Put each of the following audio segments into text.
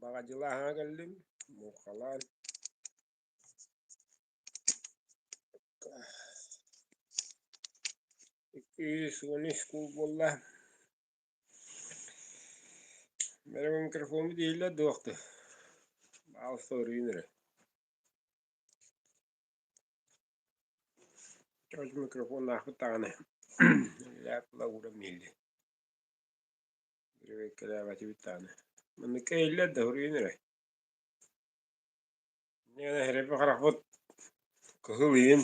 Bagacılığa geldim. Mukalan. Suni school bolla. Merhaba mikrofonu değil de doktu. Al soruyu nere. Çocuk mikrofonu nakı tane. Lapla uğra milli. Bir vekkele avati bir tane. Manıka illa da soruyu nere. Yani herepe karakot. Kahılıyım.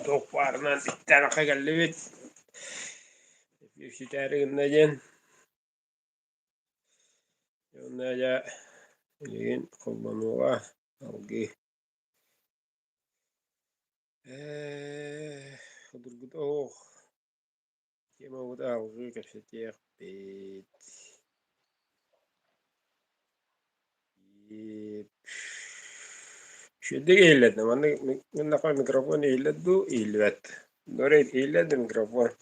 Tok varından bir tane kagelli bit. Bir şey tarihinde jen. Yonaya ilgin kullanıwa algı. Hıdırgıda oh. Kema uda algı kaşetiyak bit. Şöyle eğledim. Ben de mikrofon eğledim. Eğledim. Doğru eğledim mikrofon.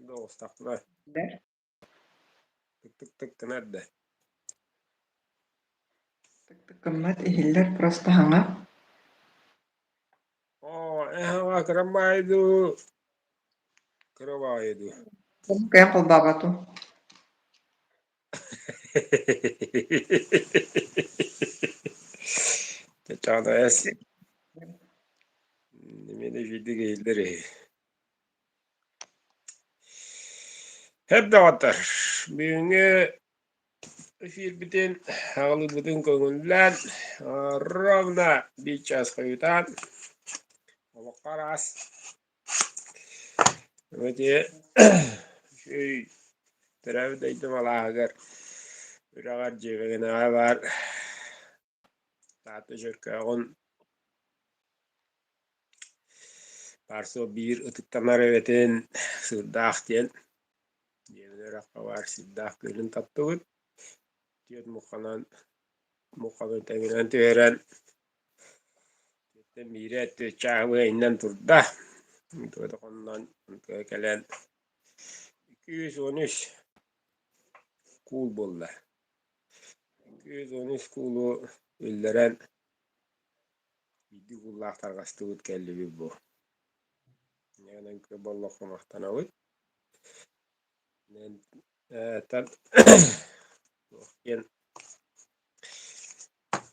Doğustaklar. Der. Tık tık tık nerede? Kemat ihillar prosta hanga. Hava keramaydı. Keramaydı. Kamu kaya pal baba tu. Çağda es. Nemine ciddi geyilleri. Hep dağıtır. Büyüğüne efir bütün hağlı bütün konular. Ravna bir çaz kayıtan. Ama karas. Öte şey tarafdaydım Allah'a bir ağır cebine var. Tatlı şirkağın parso bir ıtıktanar evetin sırdak diyen. Cebine rakı var sırdak gölün tatlıgın. Diyet mukanan tenginen tüyeren. Mire tü çağığı inden turda. Tuğda konudan gelen 213 kul bolla. 213 kulu öldüren bir kullaktar kastığıt kelli bir bu. Yani ki bolla konaktan avut. Tad yen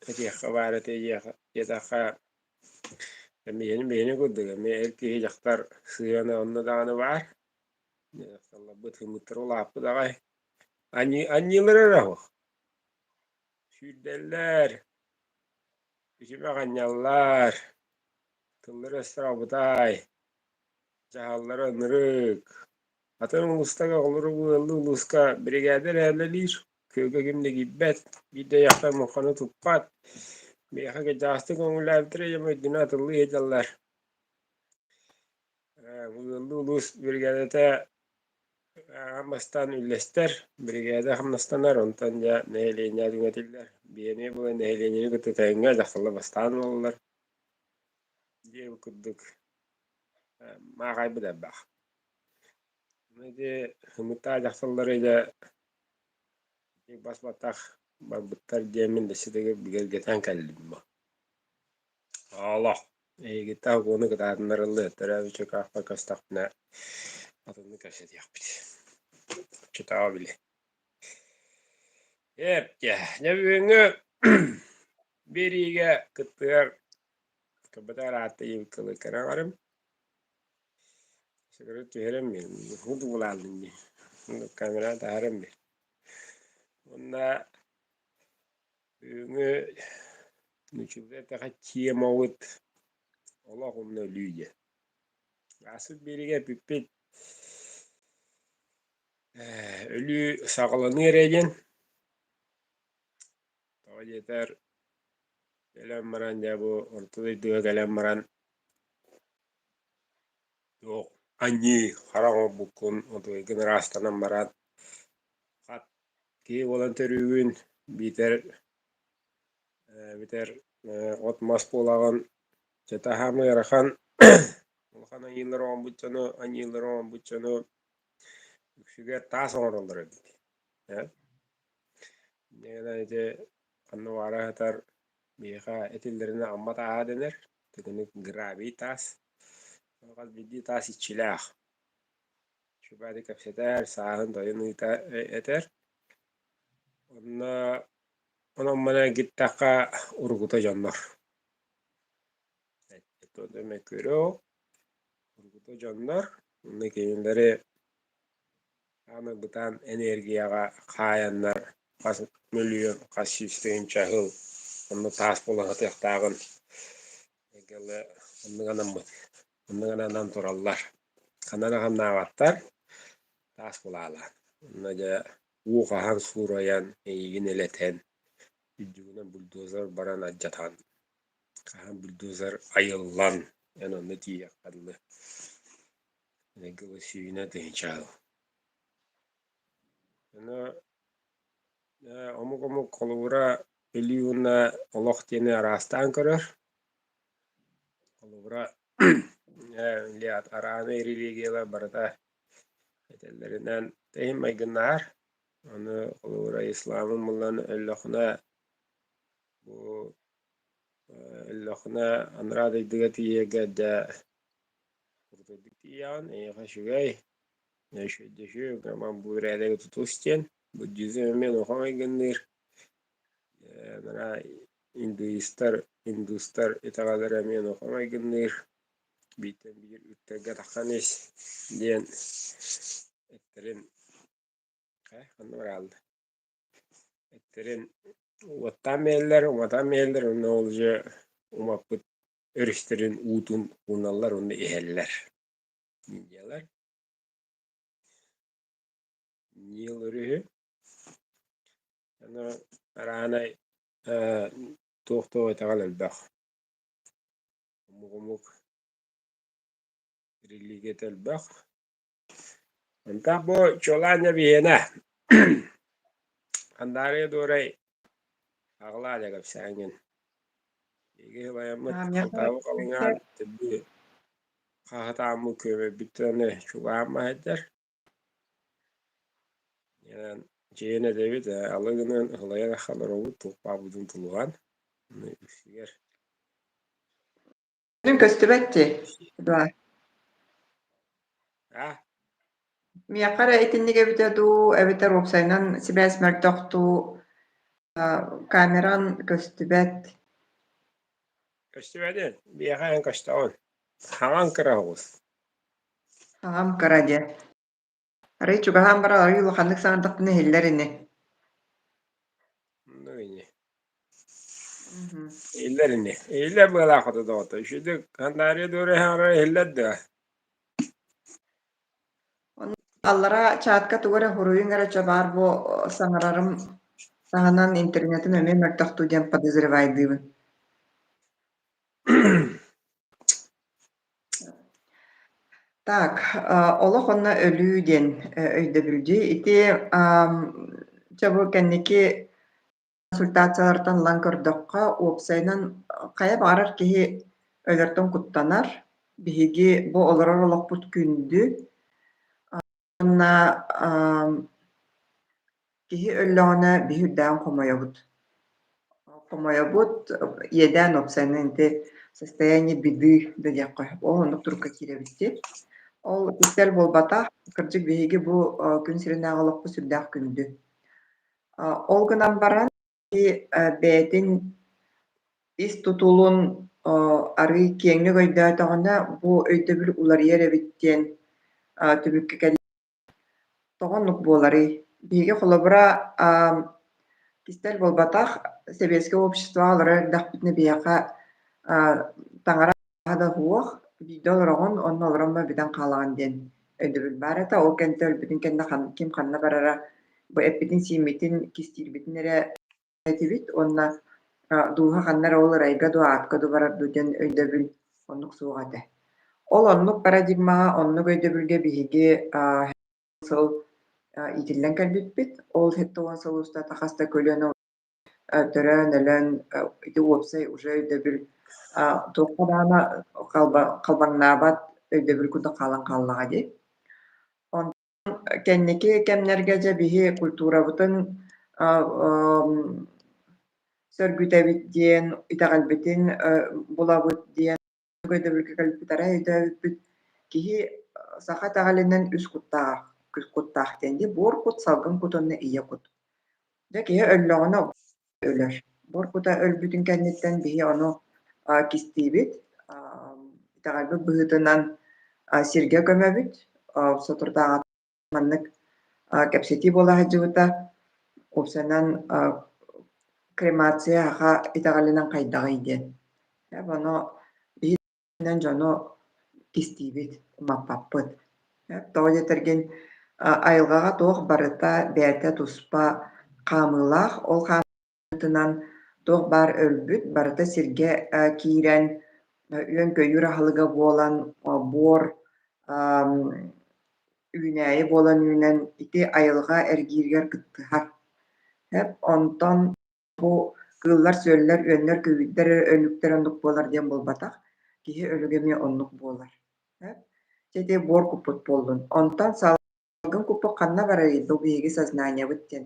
eti kabaret yedaka beni kudduk. Me erkeği jaktar sıyana onunla dağını var. Allah bıtı mıtır olapı dağay. Anyıları rahu. Sürdüller.Üşüme kanyallar. Tılları ıstırabıtay. Cahalları ınırık. Atan ulustaga olur bu yılda uluska brigader evlenir. Köyge kimde gibbet. Bir de yakta mukanı tuppat. Meha ke jastı kongu lavtire yama dina tıllı hejallar. Bu yılda ulus brigadete hamastan üllester. Brigade hamastanar ondan ya neheleğine düngetiller. Biyene bu neheleğine kutu tayınga jaktalla bastan olurlar. Diye bu kudduk. Ma kaybı da bak. Nede hımıta jaktallarıyla bas batak babıttar diyemin de sidege bilgeten kallim bu. Allah. Gita konu kadar narıldı. Teravi çok ahpa kastakna. Atını kaşet yaptı. Çıta bile. Hep ya. Ne büyüğünü biriyle kıttılar. Kabada rahatta iyi kılı kararım. Sigara tüyerim benim. Hudu bulalım diye. Kamera da harım bir. Onda büyüğünü nükübde takatçıya mavut. Allah'ımla lüye. Asıl biriyle pipit. Ölü sağlanır egen. Tawa yeter. Gelen maran ya bu ortada diyor gelen maran. Yok. Anyi harama bukun. Oto generasyon maran. Kat ki volontörüğün biter ot mas polagan. Ceta hamı yarakan. Olkan anyıları on butçanı. Yüksüge tas onuruldur. Nena ite kanna wara hatar biha etillerine amma taadener teknik gravitas fakat bidi tas içilah şu بعد كبستر ساعة ضاين eter ona mana gittaka urguta jonnor eto demek görüyor urguta jonnor ne keyinleri ama butan energiyaga kayanlar kas milyon kas sistem çahıl onu tas bolan hataqtağın egele onu ganan torallar kanana kannavattar tas bolala naja wuqahan surayan egin eleten Videoda buldozer baran ajjatan kahan buldozer ayıllan yani onu diye kallı ne gibi suyuna dençal yani omuk kolura Eliuna Allah tiene rastan körür kolura liat arane religiyalar barata etellerinden tehim maygunlar onu kolura İslam'ın mullan ellahına bu ellahına anrada digati yegada Kurtuldukiyan хашугай шөйдөшү гаман буйралеги тутустен буддизм мен охомай гендер мына индустар итагалар мен охомай гендер битен бир үттерге таканес ден эттерин каныралды эттерин ватамеллер уна олже умаппыт өрүстерин уутун уналлар уну эхеллер Ninjalar Nil örühü ana arana tohto etagal elbaq mugumuk religet elbaq anta bo cholanya bihena andare doray agla jagab sangin ege bayamat Миэхэ qaltavu qalngan tebbi qahatamu köbe bitene chugama heder yan jene David alagının hılaya xalarovu tuqpa budun tulugan üsiger көстүбэтти. Дуа. ah Миэхэ итинниге бүтэ эбитер опсайнан сибэс мэртохту камеран көстүбэт. köstübeden bir yakan kaçtaon havan kıravuz Хагам карадьа. Арый чугаһаан бара арый улаханнык саҥардахтыны хиллэрини. nöyle Мгм. illerini iller böyle akıtı da otu şimdi kandariye doğru hara iller de Аллара чаатка тугара хуруйуң эрэ чабаар бу саҥарарым таһанан интернетым эмиэ мэртохтуу диэн подозревайдыыбын. Так, олох онна өлүү диэн өйдөбүлдү. Ити чабы кэнники консультациялартан лан көрдөххө уопсайнан хая баарар киһи өлөртөн куттанар. Биһиги бу олорор олохпут күндү. Онна киһи өллөҕүнэ биһи үрдээн хомойобут. Хомойобут иэдээн опсайнан инти состояние биды да диэххэ. Ол оннук турукка кииребитти. Ол кистер болбата кырдьык биһиги бу күн сиринээҕи олохпу сүрдээх күндү. Ол гынан баран бээтин ис тутулун арый киэҥник өйдөөтөҕүнэ бу өйдөбүл уларыйар эбиттиэн түбүккэ кэллэ тоҕоннук буоларый. Биһиги холобура кистер болбатах Советское общество олорор эрдэхпитинэ биэхэ таҥара да хуох видео олороҕун онно олоромма бүтэн хаалаҕан диэн өйдөбүл баарата ол кэнтэ өлбүтүн кэннэ ким ханна барара бу эппитин сииммитин кистиирбитин эрэ этибит онна дууһа ханнар ол ырайга ду аатка ду барар дутен өйдөбүл оннук суугата. Ол оннук парадигмаға оннук өйдөбүлгэ биһиги сыл итиллэн кэлбиппит. Ол хэттуган сылууста тахаста көлөн төрөн өлөн ити уопсай уже өйдөбүл туохха даана халбаңнаабат өйдөбүл куда хаалан хааллаҕа ди. Онтон кэнники кэмнэргэ дьэ биһи культурабытын сөргүтэбит диэн итаҕалбытын булабыт диэн көдөбүркэкэлбитара өйдөөбүт киһи саха таҕалынан үс куттаах тенди буор кут салгын кутунна ийэ кут дьэ киһи өллөҕүнэ өлөр буор кута өлбүтүн кэнниттэн биһи ону кистиибит итаҕалбыт быһытынан сиргэ көмөбүт сотуртааҕа маннык кэпсэтии буолаһа упсанан кремацияха итаҕалынан хайдағый диэн. Оно биһинен дьоно кистиибит умаппаппыт. Тоҕо дьэтэргин айылҕаҕа туох барыта бээтэ туспа хаамыылаах, ол хаамыытынан туох баар өлбүт, барыта сиргэ киирэн үөн көйүр аһылыга буолан буор үүнээйи буолан үүнэн ити айылҕа эргииригэр кыттыһар. Онтон бу кыыллар, сүөллэр, үөннөр кыыбыттар өлүктэр оннук буолар диэн булбатах, киһи өлүгэми оннук буолар. Чэтии буор куппут буоллун. Онтон салгын куппу ханна барар бу биһиги сознаниябыт диэн.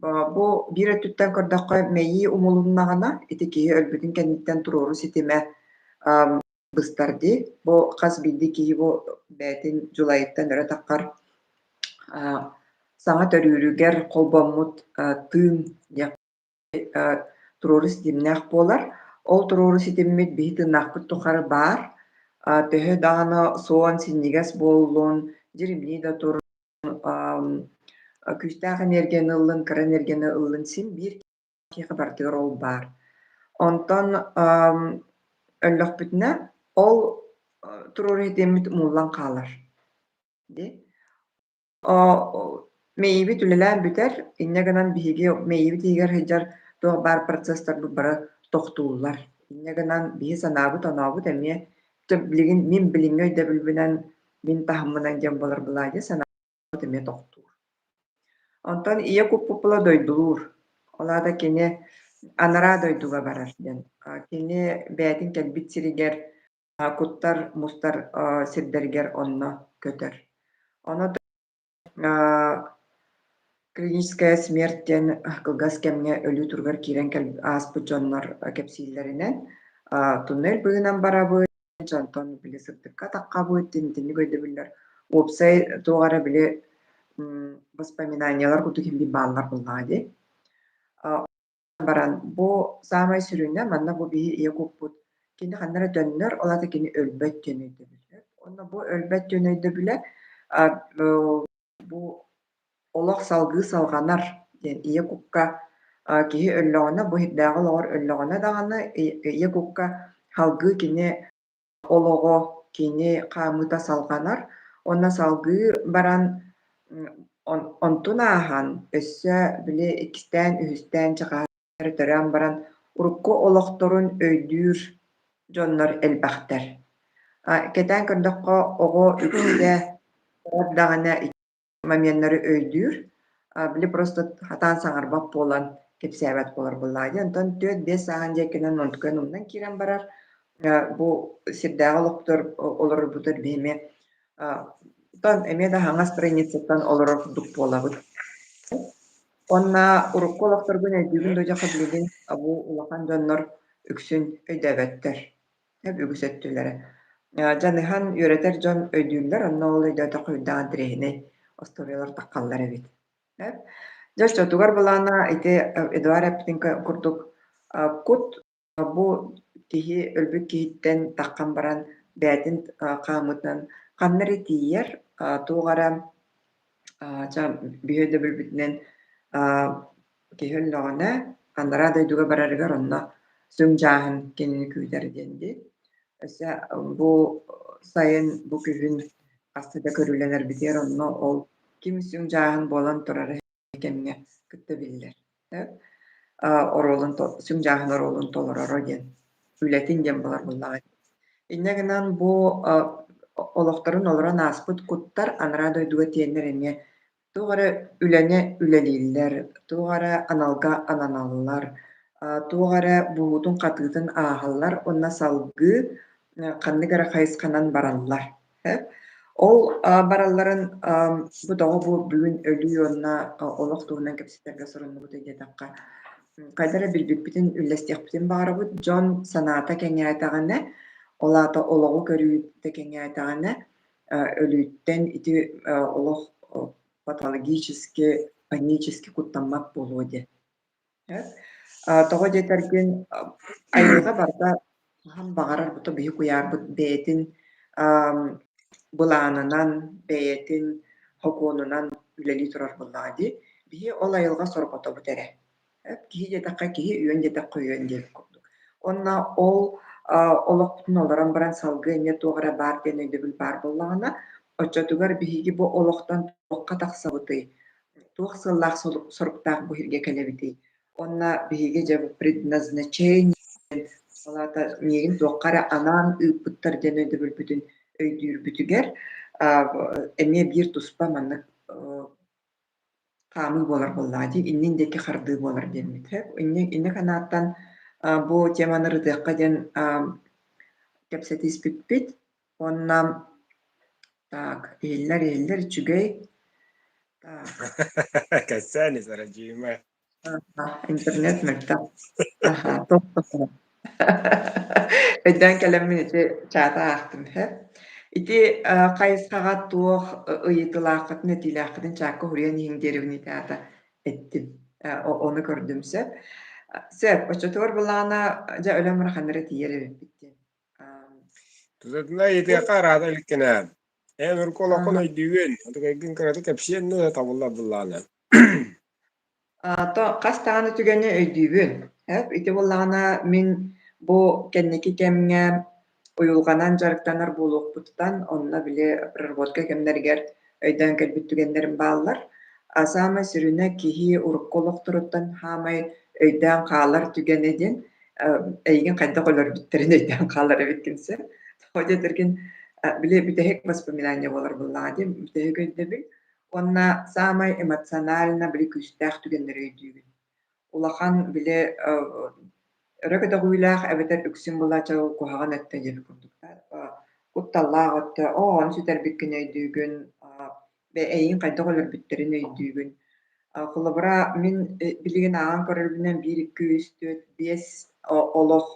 Бу биир өттүттэн көрдөххө мэйии умулуннаҕына ити киһи өлбүтүн кэнниттэн туруору ситимэ быстарди. Бу хас билди киһи бу бээтин дьулайыттан өрө таххар саҥа төрүүрүгэр холбоммут тыын туруору ситимнээх буолар. Ол туруору ситиммит биһи тыыннаахпыт тухары баар. Төһө даҕаны суон синньигэс буоллун, дьиримнии да турун, күүстээх энергияны ыллын, кыра энергияны ыллын син биир киһи бартыгар ол баар. Онтон өллөхпүтүнэ ол туруору ситиммит умуллан хаалар. Мэйиибит үлэлээн бүтэр, инньэ гынан биһиги мэйиибит иһигэр сылдьар туох баар процесстарбыт бара тохтууллар. Инньэ гынан биһи санаабыт онообут эмиэ билигин мин билиҥҥи өйдөбүлбүнэн мин таһыммынан диэн болар былаа дьэ санаабыт эмиэ тохтуур. Онтон ийэ куппуппула дойдулуур. Олаата кини анараа дойдуга барар диэн. Кини бээтин кэлбит сиригэр куттар, мустар сирдэригэр онно көтөр. Оно клиническая смерть диэн кылгас кэмҥэ өлүү тургар киирэн ааспыт дьоннор кэпсииллэринэн туннель быһынан барабыт, дьонтон били сырдыкка таккабыт, тинник өйдөбүллэр. Уопсай туоҕара били воспоминаниялар куту кимби бааллар буллаҕа ди. Баран бу саамай сүрүүнэ манна бу биһи ийэ куппут кини ханнара дьоннор олата кини өлбөт дьон өйдөбүлэр. Онно бу өлбөт дьон өйдөбүлэ бу олох салгыы салҕанар диэн ийэ кукка киһи өллөҕүнэ бу hirдээҕи олоҕор өллөҕүнэ даҕаны ийэ кукка халгыы кини олоҕо кини хаамыыта салҕанар, онно салгыы баран онтун ааһан өссө били иккистээн, үһүстээн чаҕаһар төрөөн баран урукку олохторун өйдүүр дьоннор элбэхтэр. Кэтээн көрдөххө оҕо үксэ даҕаны мамианнары өйдүүр, били просто хатаан саҥарбап буолан кэпсээбэт буолар буллаҕа дии. Онтон түөт биэс сааһан диэккинэн онтукай умнан киирэн барар. Бу сирдээҕи олохтор олорорбутар биһими тон эмиэ да хаҥа страницаттан олорордук буолабыт. Онна урукку олохторгун өйдүүгүн дойдьоххо билигин бу улахан дьоннор үксүн өйдөөбөттөр. Үгүсөттүлэрэ. Дьаныһан үөрэтэр дьон өйдүүллэр, онно ол өйдөөтө хойдааҕа дирэһинэй осториялар таккаллар эбит. Дьостотугар булаана ити Эдуард эппитин курдук кут бу киһи өлбүт киһиттэн таккан баран бээтин хаамытынан ханнар итийэр туоҕара биһи өйдөбүлбүтүнэн киһи өллөҕүнэ аннараа дойдуга барарыгар онно сүм дьааһын кинини күүтэр диэнди. Өссө бу сайын бу күһүн астыда көрүүлэнэрбитигэр онно ол ким сүм дьааһын буолан турары кэмҥэ кытта биллэр. Сүм дьааһын ороолун толороро диэн үлэтин диэн болар буллаҕа. Инньэ гынан бу олохторун олорон ааспыт куттар анараа дойдуга тиэннэр эмиэ туоҕара үлэни үлэлииллэр, туоҕара аналга ананаллар, туоҕара буһуутун хатыытын ааһаллар, онно салгыы ханныгара хайысканан бараллар. Ол баралларын бу тоҕо бу бүгүн өлүү онна олох туунан кэпситтерге сороннубут эдиэтакка кайдара билбиппитин үллэстиэхпитин баарабыт Джон санаата кэҥҥээтэҕинэ олаата олоҕу көрүүтэ кэҥҥээтэҕинэ өлүүттэн ити олох патологически панически куттаммат болуо ди. Тоҕо диэтэргин айылга барда хам баҕарар бута биһи куйаарбыт бэйэтин былаанынан бэйэтин хокуонунан үлэлии турар буллаади биһи ол айылга сорботобут эрэ. Киһи диэтэххэ киһи үөн диэтэххэ үөн диэбит курдук. Онна ол олохпутун олорон баран салгы эмиэ туоҕара баар диэн өйдөбүл баар буллаҕына оччотугар биһиги бу олохтон туохха тахсабытый туох сыллаах соруктаах бу хиргэ кэлэбитий. Онна биһиги дьэ предназначение олаата миигин туоххара анаан ыыппыттар диэн өйдөбүлбүтүн өйдүүрбүтүгэр эмиэ биир туспа маннык хаамыы буолар буллаади иннин диэки хардыы буолар диэммит. Инне канааттан бу теманы рытыахха диэн кэпсэтиспиппит. Онна так иһиллэр үчүгэй Кассаани сараджиима. интернет мөлтө. Топ. Эдэн кэлэммин ити чаата аахтым. Ити кайысхаға туох ыйытылааххытын этилааххытын чаакка хуруйан иһиңдерибини таата эттим. Ону көрдүмсө. Сөп, очотугар булаана жа өлөм раханнары тиеребиппиттин. Тузатна итиэхха араата иликкэнэ. Нурколоккон өйдүүгүн. Отугайгын кыраты кэпсиэнну табылла буллаана. Кас тааны түгэнэ өйдүүбүн. Ити буллаана мин бу кэнники кэмҥэ уйулганан жарыктанар булуокпуттан онна биле проработка кэмнэригэр өйдөөн кэлбиттүгэннэрин бааллар. Асаама сүрүнэ киһи урукколохторуттан хаамай өйдөөн хаалар түгэнэдин эйигин хайдах олорбиттерин өйдөөн хаалар эбиккинсе. Тоҕодетэргин биле бүтэһик воспоминания болар буллаади бүтэһик өйдөбүн. Онна саамай эмоционально биле күстээх түгэннэр өйдүүбүн. Улахан биле өрөкөтөгүйлээх эбэтэр үксүн булаачагы куһаҕан өттө диэби курдуктар. Кутталлааҕытта оон сүтэрбиккин өйдүүгүн эйин хайдах олорбиттерин өйдүүгүн. Кулабара мин билигин ааҥан көрөлбүнэн 1-2-3-4-5 олох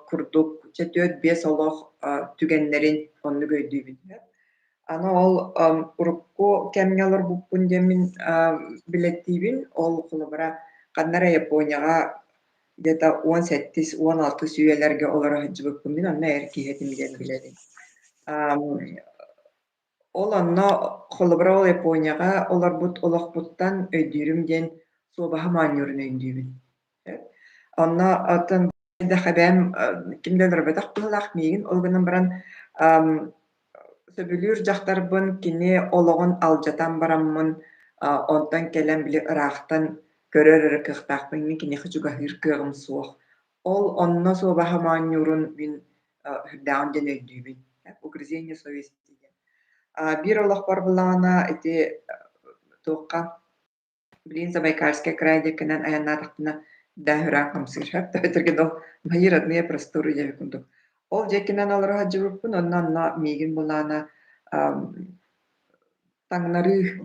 курдук, 4-5 олох түгэннэрин оннук өйдүүбүн. Аны ол урукку кэмҥэ олорбуппун диэмин билеттиибин ол кулабара каннара Японияга где-то 17-16 сүйэлэргэ олорахаджыбыппын мин онно эр киһэтим диэн билэрин. Ол онно холобра ол Японияга олорбут олохпуттан өйдүүрүм диэн суобаһа маанньуурун өйдүүбүн. Онно атын дахабэм кимдэлэр бэтах быһылаах миигин олгунан баран сөбүлүүр дьахтарбын кини ологон алдьатан бараммын онтон кэлэн били ыраахтан көрөр ырыкыахтаахпын мин кини хычугаһыыр кыаҕым суох. Ол онно суобаһа маанньуурун мин хүрдээҕин диэн өйдүүбүн. Угрызение совести. Бир олох бар булаана ити туокка билин Забайкальский край декенен аяннаатахтына даһыраа хамсыыр. Төтөргөн ол мои родные просторы диэбикундук. Ол декенен олороха жыбыппын онно миигин булаана таңнары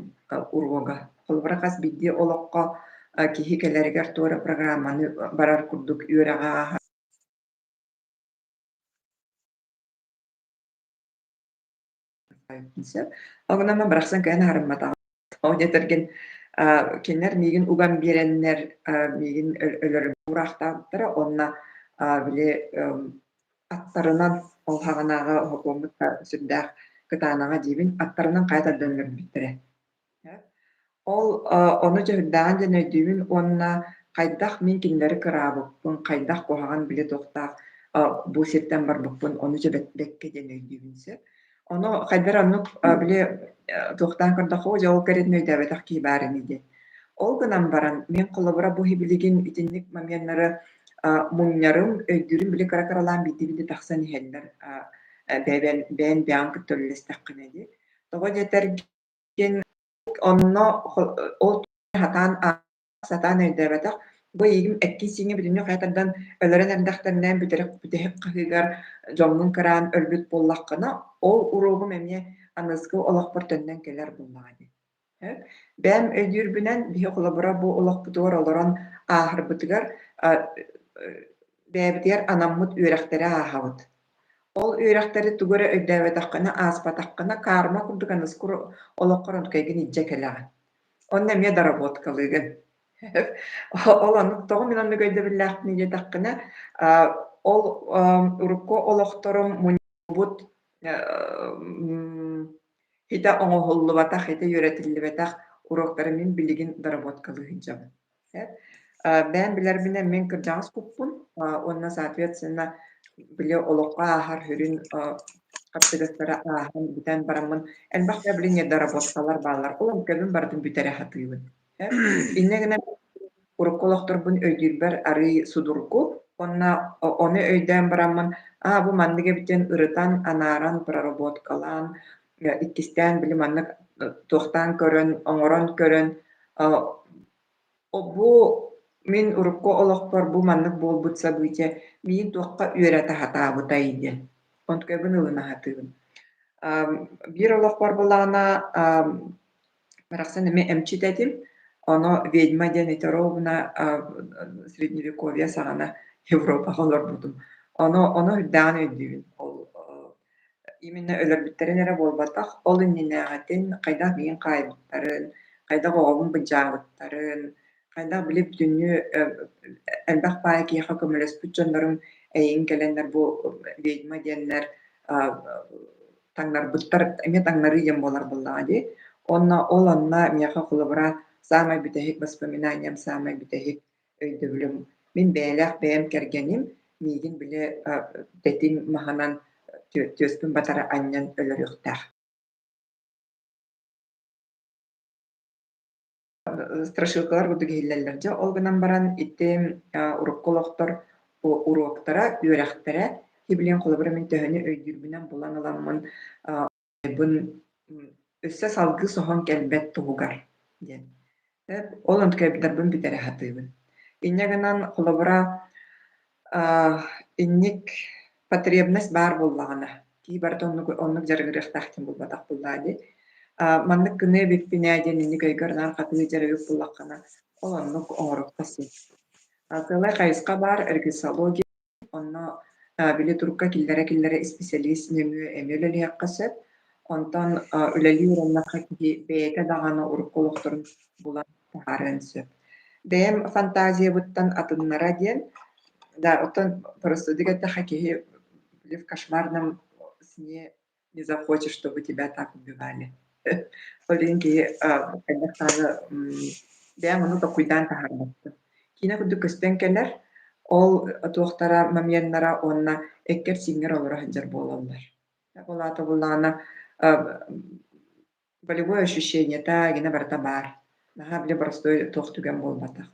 ургога. Холбара кас бидди олокко киһи келеригер туора программаны барар курдук үөрэгааһа. Огнама барахсан кээн харымматаа. Одетэрген кинер миигин уган биреннер миигин өлөр урахтааттара онна биле аттарынан ол хаганаага хокуомут сүрдээх кытаанаага диибин аттарынан кайта дөннөрбүттере. Ол ону жөһүрдээгин ден өйдүүбүн онна кайдах мин кинлери кыраабыппын кайдах куһаҕан биле туохтаах бу сиртэн барбыппын ону жөбекке ден өйдүүбүнсэ. Оно хайдар аннук биле туохтаан көрдөх ол жол керен өйдөбэтах киибаарин иди. Ол гынан баран мен колобора бу хибилигин итинник мамьяннары муннярым өйдүрүм биле каракаралаан бидди тахсан иһэллер бээн бэан көттөллэстаххын эди. Того жетерген онно ол хатаан сатаан өйдөбэтах бу игим экки сиңе бүтүнү кайтардан өлөрөн эрдахтарынан бүтэхик кыһыгар жоңнун караан өлбүт боллаккына ол уругум эмне аныскы олохпор төннен келер буллаады. Бәм өйдүрбүнен бихи холобура бу олохпутугар олорон аахырбытыгар бәбитер анаммут үөрехтере аахабыт. Ол үөрехтери тугура өйдөөбөтөххүнэ ааспатаххына каарма курдук аныскур олоххорон кайгын иддьэ келэҕин. Онна эмиэ доработкалыгын. Ол аннык тоҕо мен оннук өйдөбүллээхтин ийэтаххына ол урукко олохторум муньбут хите оҥоһуллубатах, хите үөретиллибэтах уроктары мин билигин доработкалыыһыдьабын. Бээн билэрбинэ мен кырдьаҕас куппун, онна соответственно били олоххо аахар хүрүн каптыгастара аахан бүтэн бараммын элбах билиҥe доработкалар баалар олом көбүн бардым бүтэрэхатыыбын. Иннегинэ урукку олохторбун өйдүүрбэр арый судурку, онна оны өйдөөн бараммын, бу манныга битен ырытан, анааран, проработкалаан, иккистээн били маннык туохтаан көрөн, оҥорон көрөн, бу мин урукку олохпор бу маннык буолбут сабыытия миин туохха үөрэтаһатаабыта ийдиэн. Онтукайбын ылынаһатыыбын. Биир олохпор булаана барахсан эми эмчит этим, оно ведьма диэн итеровна средневековье саҕана Европаға олорбутум. Оно хүрдэҕин өйдүүбүн. Ол именно өлөрбүттэрин эрэ буолбатах, ол иннинээҕэтин хайдах биин хаайбыттарын, хайдах оҕобун быдьааҕыттарын, хайдах билип түннү элбэх баай киэхэ көмөлөспүт дьоннорун эйин кэлэннэр бу ведьма диэннэр таҥнарбыттар, эмиэ таҥнары диэн буолар буллаҕа дии. Онна миэхэ холобура саамай бүтэһик воспоминаниям, саамай бүтэһик өйдөбүлүм. Мин бэйэлэх бэйэм кэргэним, миигин биле тэтин маһанан түөспүн батара анньан өлөрүөхтээх. Страшилкалар курдук иһиллэллэрдьэ ол гынан баран ити урукку олохтор уруоктара, үөрэхтэрэ хибилиэн холобура мин төһөнү өйдүүрбүнэн булан ыламмын бун өссө салгы соһон кэлбэт туһугар диэн. Ол онтукайбытарбын бүтэрэхатыыбын. Инньэ гынан холобура инник потребность баар буллаҕына. Кии барыта оннук жарыгырыахтаахтин булбатах буллаади. Маннык кыны биппинэ диэн инник өйгөрнаар хатыы жарыгык буллаххына ол оннук оҥорохтасын. Кылай хайыска баар эргосология, онно били турукка киллере специалист нөмүө эмиөлөлүөкка сөп, онтон үлэлии уроннакка киһи бэйэтэ даҕаны урукку олохторун булан таһааран сөп. Бэйэм фантазиябыттан атыннара диэн, да, оттон просто дигэттэхэ киһи в кошмарном сне не захочешь, чтобы тебя так убивали. Олин киһи айдахтааны бэйэм ону токуйдаан таһаарбатты. Кина курдук көстөн келер, ол туохтара мамияннара онна эккер сиңер олоро хаджар буолаллар. Булаата булаана болевое ощущение таагина барыта баар. Наһаа биле простой туохтуган буолбатах.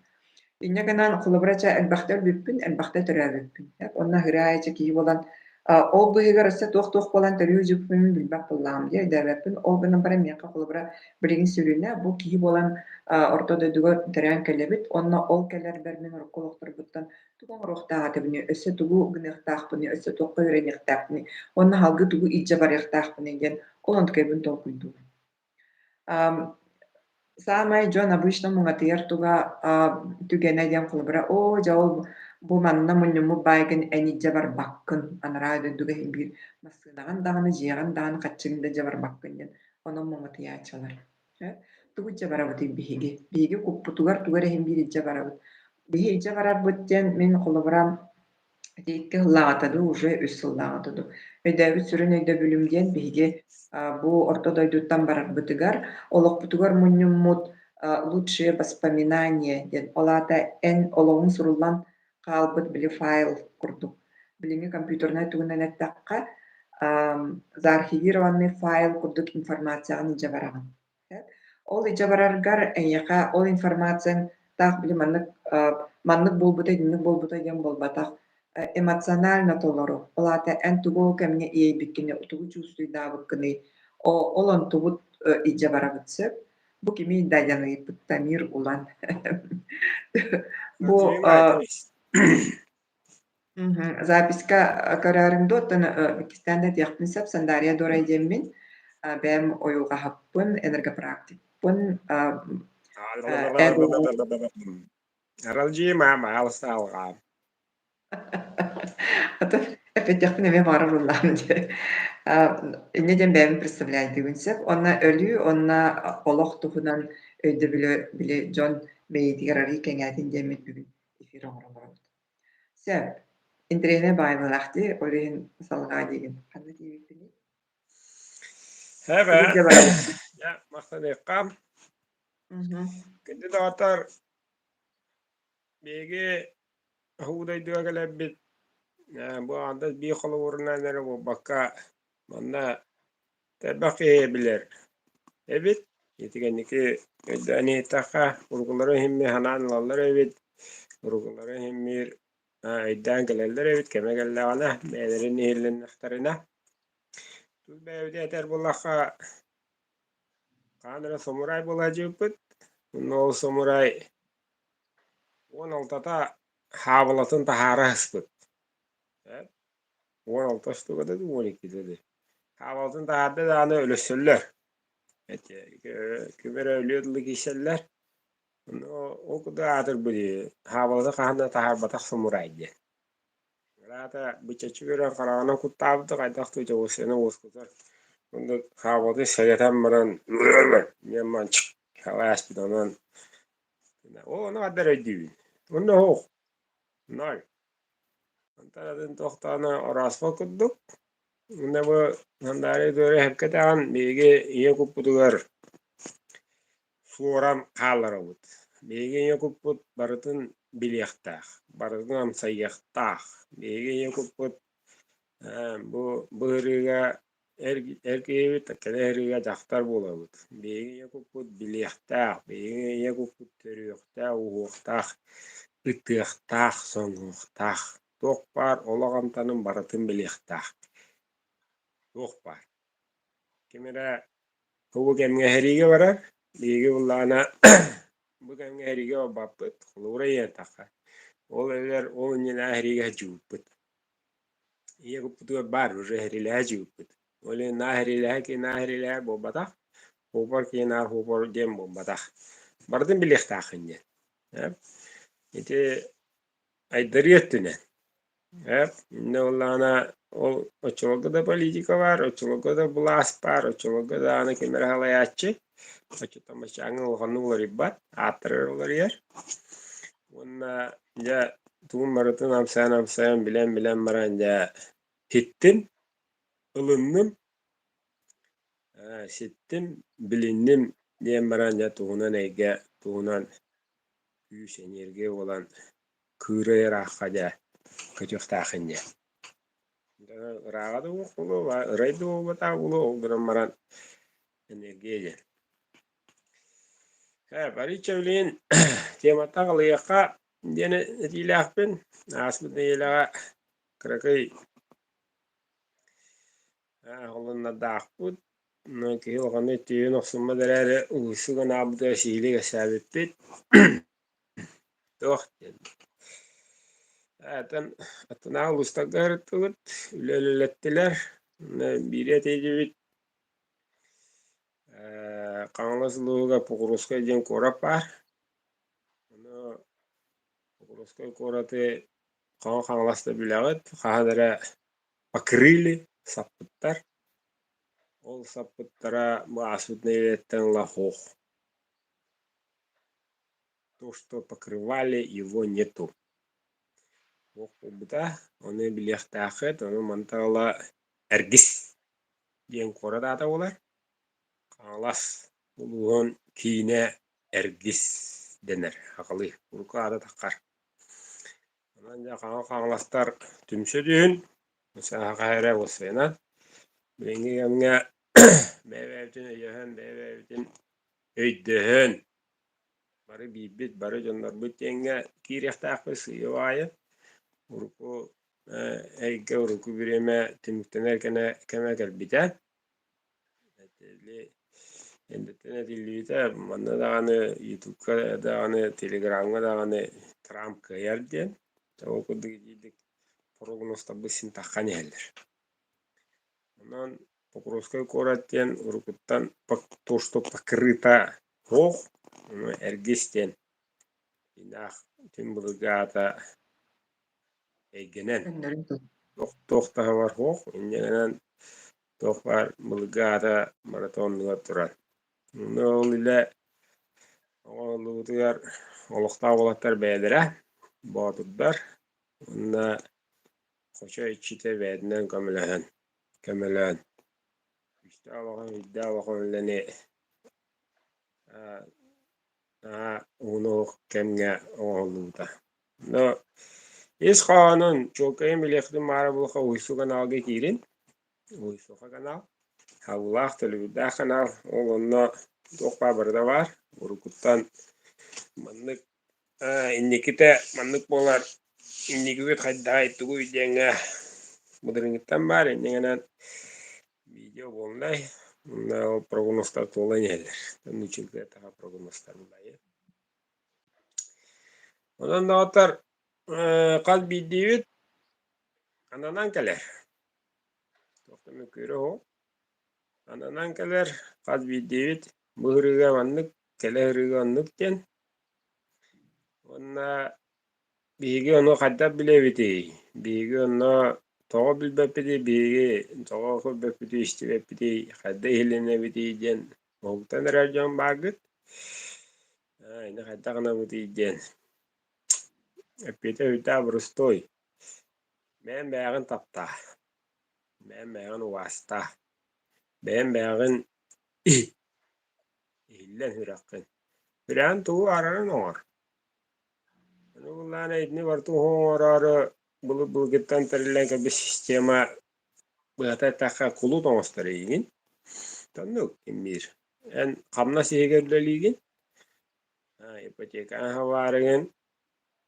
Инньэ гынан холобурача элбахта өлбүппүн, элбахта төрөөбүппүн. Онна хыраайча кии болан ол быһыгар өссө туох болан төрүү жуппун билбэх буллаам дии өйдөөбөппүн. Ол гынан бара миэхэ холобура билигин сүрүүнэ бу кии болан ортодойдуга төрөөн келебит. Онна ол келер бермен урукку олохторбуттан тугун орохтаатыбыны, өссө тугу гыныахтаахпыны, өссө туохха үрэниахтаахпыны, онна халгы тугу иддьэ барыахтаахпыны диэн ол онтукайбын толкуйдуу. Саамай дьон обычно муҥатыйар туга түгэнэ диэн холобура дьа ол бу манна мунньумму байгын эниддьэ барбаккын, анараа өйдөрдүгэ биир массыынаҕын даҕаны, дьиэҕин даҕаны хаччыгында дьэ барбаккын диэн онон муҥатыйаачалар. Тугу дьэ барабытый биһиги куппутугар тугар эһин биир иддьэ барабыт. Биһи иддьэ барарбыт диэн мин холобура тиикке ыллааҕатаду, уже үс ыллааҕатаду. Өйдөөбүт сүрүн өйдөбүлүм диэн биһиги бу ортодойдуттан барарбытыгар олохпутугар мунньуммут лучшие воспоминания диэн олаата эн олоҕун суруллан хаалбыт били файл курдук. Билиҥи компьютернай тугунанаттакка заархивированный файл курдук информацияҕын иддьэ бараҕын. Ол иддьэ бараргар эйэхэ ол информациян таах били маннык буолбута, динник буолбута диэн буолбатах эмоционально толору. Олаата эн тугу кэмҥэ иэйбиккини, тугу чувствуйдаабыккыный, ол онтубут иддьэ барабыт сөп. Бу кими иддааданыйыппыт Тамир улан. Бу записка караарымды оттон Пакистанда тиэхпин сөп Сандария дорай диэммин. бэм ойугаһаппын энергопрактикпын эру Аралжи мама алсталга. ата эпетяхпын эме барар уллаан инне ден бэм представляет үгүнсеп онна өлүү онна олох тухунан өйдө биле Джон Бейдигер кеңәтин демит бүгүн эфир оңоролор. Сөп интерене байлахты олин салга деген кандай тийбитини Häbä. бүгүн барабыз. Ja, мактаныкка. Мгм. Кэнди дагатар беги худай дуагалаббит. Бу анда би холурунан эре бу бакка манна табакы билер. Эбит етигенники дани така ургулары химми ханан лаллар эбит. Ургулары химмир айдан келелер эбит кемегелле ана бәлерин нихилен нахтарына. Тут бәвде этер буллаха каныра самурай була жыппыт. Но самурай 16-та хабылатын тахара хыспыт. 16 штука да 12 dedi. Хабылатын тахарды да аны өлөсөллөр. Күбер өлөдүлү кишеллер. О куда атыр бири. Хабылды кахана тахар батак самурай де. Рата бычачы көрөн карагана куттабды кайдак тыжа осени оскутар. Онда хабылды саятан баран неман чик. Хавас бидонан. О, ну адар өйдүбүн. Онда хох. Ноль. Антарадын тохтана орасма куддук. Онда бу хандари дөре хепкетан биге ие куппутугар суоран кааларабыт. Биге ие куппут барытын билияхтаах, барытын амсайяхтаах. Биге ие куппут бу быырыга эркебит, келерыга жактар болабыт. Биге ие куппут билияхтаах, биге ие куппут төрүөхтаах, уухтаах, ытыахтаах, соңуухтаах. Тох бар, олагамтанын барытын билияхтаах. Тох бар. Кемера хубу кемге хериге барар, биге буллана бу кемге хериге баппыт, хулура ентаха. Ол элер ол нина хериге жууппыт. Ие куппутуга бар, уже хериле жууппыт. Оле на хериле бобатах, хупар ки на хупар дем бобатах. Бардын билехтаах инде. Ити айдарыеттүнен. Ne olana o очолога да политика бар, очолога да булас бар, очолога да аны кемер халаячы. Очо машаңы олганулар иббат, атырылар ер. Онна я туун барытын амсаyan билен баран я хиттим, ылынным, ситтим, билинним диен баран я туунан эйге, туунан күйс энерге olan кырайыр аққаja көтөктаахын я. Рагады оқулу, райды обата улу олдыран маран энергия. Баричевлин темата калыякка дене этилахпен асмыды елага кракай холунна дахпут но кил ганы түйүн оксумма дерәре уйсуган абды шиилиге сәбеппит тох атына улустагар тугут үлелелеттилер бире тежибит каңласылууга пугуруска ден корап бар. Пугуруска кораты каңласта билегит кадара покрыли саппыттар. Ол саппыттара бу асутнейлеттен лахох. То, что покрывали, его нету. Буда оны билехтахет, оны мантала эргис ден корадата олар. Каңлас улуон кийне эргис денер. Акылы урка ада таккар. Анан жа каңластар түмсө дүйүн. Мыса кайра осена. Бенги гамга бебептин өйдөхөн. Бары бибит, бары жондар бүтенге кирехтаакы сыйыбайы. Урку эйге урку биреме тимиктенер кеме келбите. Эндетене дилбите, манна даганы ютубка даганы телеграмга даганы Трамп кыярден. Окудук жидик прогнозда бысин таккан элдер. Онан Покровской кораттен урукуттан тошто покрыта хох эргистен инах тим бригада эгенен Көннөрүн тул. тохтаха бар хох иннегенен тохпар бригада маратонга турар. Нол иле олутугар олохта болаттар бәдерә батырдар. Онна Хоча ичите бәдинен көмөлөн. Üçte alağın iddia alağın lene onu kemge oğluda. No, is kanun çok iyi bilekli mara bulka uysu kanalga girin. Uysu kanal. Havlaq televizyon kanal. Onunla dokpa barda var. Urukuttan manlık indikite manlık bolar. Indikite kadda ettiği iddiğine Budringittan var. Indikenen video bolay. O prognostar tolan yerler. Onun için de daha prognostar bulay. Ondan da atar kalbi divit ananan keler. Tohtamı köre o. Ananan keler kalbi divit buhriga manlık kelehriga anlık den. Onna bigi onu kadda bilebiti. Bigi onu toğa bilbepiti. Bigi toğa bilbepiti istivepiti. Kadda hilinebiti den. Oğuktan rajon bagıt. Ina kadda kana biti den. Epite hüta brustoy. Ben bägin tapta. Ben bägin wasta. Ben bägin illen hürakkın. Bilen tuğu araran oğar. Anu bullana idni bartu hoğar arı bulu gittan terilen bir sistema bıhata takka kulu toğustara igin. Tannuk immir. En kamna sihegerleligin. Ipoteka havarigin.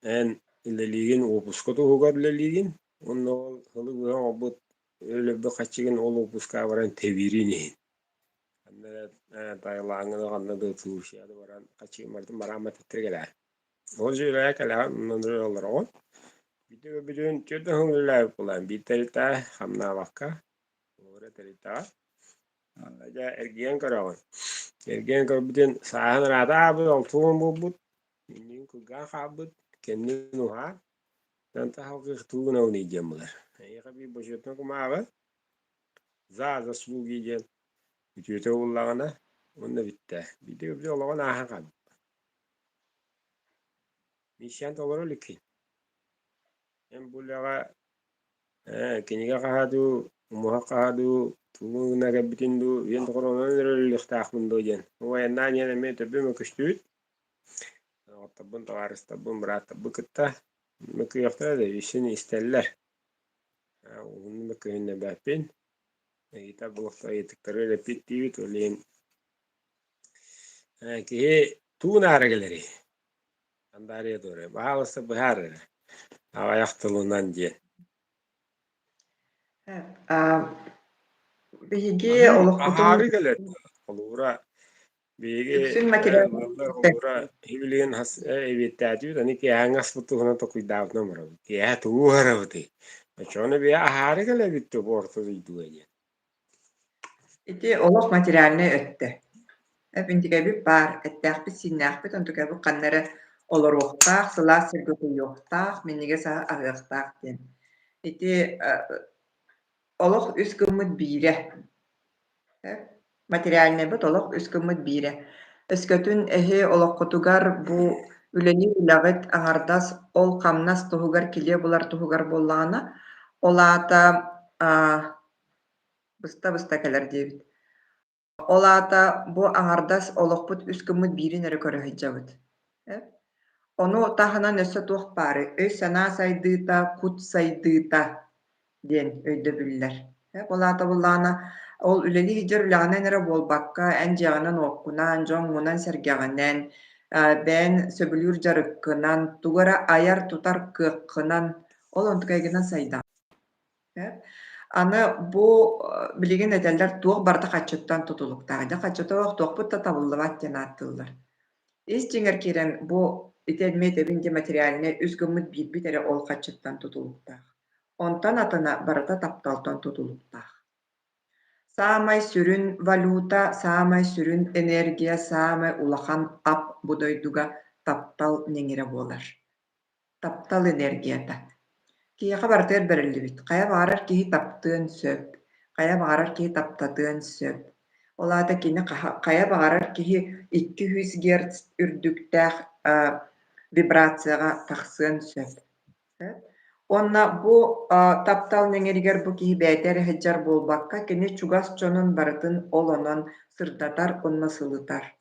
En ileligin opusko tuğugarleligin. Onu hılı güven obut öyle bir kaçıgın ol opuska varan tevirini. Tayland'da anladı Tuğuşya'da varan kaçıgın vardı maramat ettirgeler. O jüylaya kala nandırı olur o. Bütün çöten hıngırlar yapılan bir terita hamna vakka. Orada terita. Alaca ergiyen karavan. Ergiyen karavan bütün sahan rata abud altuğun bubut. Minin kugan kabut. Kendin uha. Tanta halkı tuğun oynayacağımlar. Yaka bir boşutma kumağı. Zaza suğu giyeceğim. Ütüte ullağına. Onda bitti. Bir de bir olağan aha kaldı. Mişen tolları lükü. Hem bulağa kiniga kahadu, umuha kahadu, tuğuna gabitindu, yen tokoronun nere lüktağ mundu jen. O yandan yana me tabi me küştüt. Tabun tavarız tabun bırak tabi kıtta. Mekü yaktara da işin isterler. Onu mekü hinne bahpin. Kita bulukta yetikleri repit divit oleyin. Ki tuğuna arageleri. Andariye doğru. Bahalası bihar. Hava yaktılığından jen. Bihigi olokutun Ahari gelet. Olura bege üksün materyal olura hibilin has evitati tani ki hangas putu hono to kuidaut no maro. Ki tu haravti. Chone be ahari gelet bittu borto diduenya. iti olok materyalini ötte. Intige bir bar etteğpi sinnähpi tontuga bu kannara oloruqtaq sıla sirgutu yoqtaq minnige sa ağıqtaq den. Iti olok üs gımmıt bire. Materialine bit olok üs gımmıt bire. Öskötün ehi olokkutugar bu üleni ulagıt aŋardas ol kamnas tuhugar kile bular tuhugar bollana olata bısta keler diyebit. Olata bu aŋardas olokput üs gımmıt birin ere köröhüjabıt. Onu tahanan össe tuох bari. Öy sana saydığıta, kut saydığıta diyen öyde büller. Olata bullana ol üleli hijir ulağına nere bolbakka en jağınan okkunan, jongunan sergağınan, ben söbülür jarıkkınan, tugara ayar tutar kıkkınan, ol ontukaygınan saydan. Аны бу билигин этеллер туох барда каччыттан тутулуктаада каччытоох туохпут табыллыбат диэн ааттыллар. Ис жиңер кирен бу ителмет эбинде материаліне үс гыммыт биирбит эре ол каччыттан тутулуктаах. Онтан атына барыта тапталтан тутулуктаах. Саамай сүрүн валюта, саамай сүрүн энергия, саамай улахан ап будойдуга таптал неңире буолар. Таптал энергията. Киэхэ бартыар бэрэллибит. Хайа баарар киһи таптыан сөп. Хайа баарар киһи таптатыан сөп. Олаата кини хайа баарар киһи 200 Гц үрдүктээх вибрацияга тахсыан сөп. Онна бу таптал неңеригер бу киһи бээтэр эһэдьэр буолбакка кини чугас дьонун барытын ол онон сырдатар онна сылытар.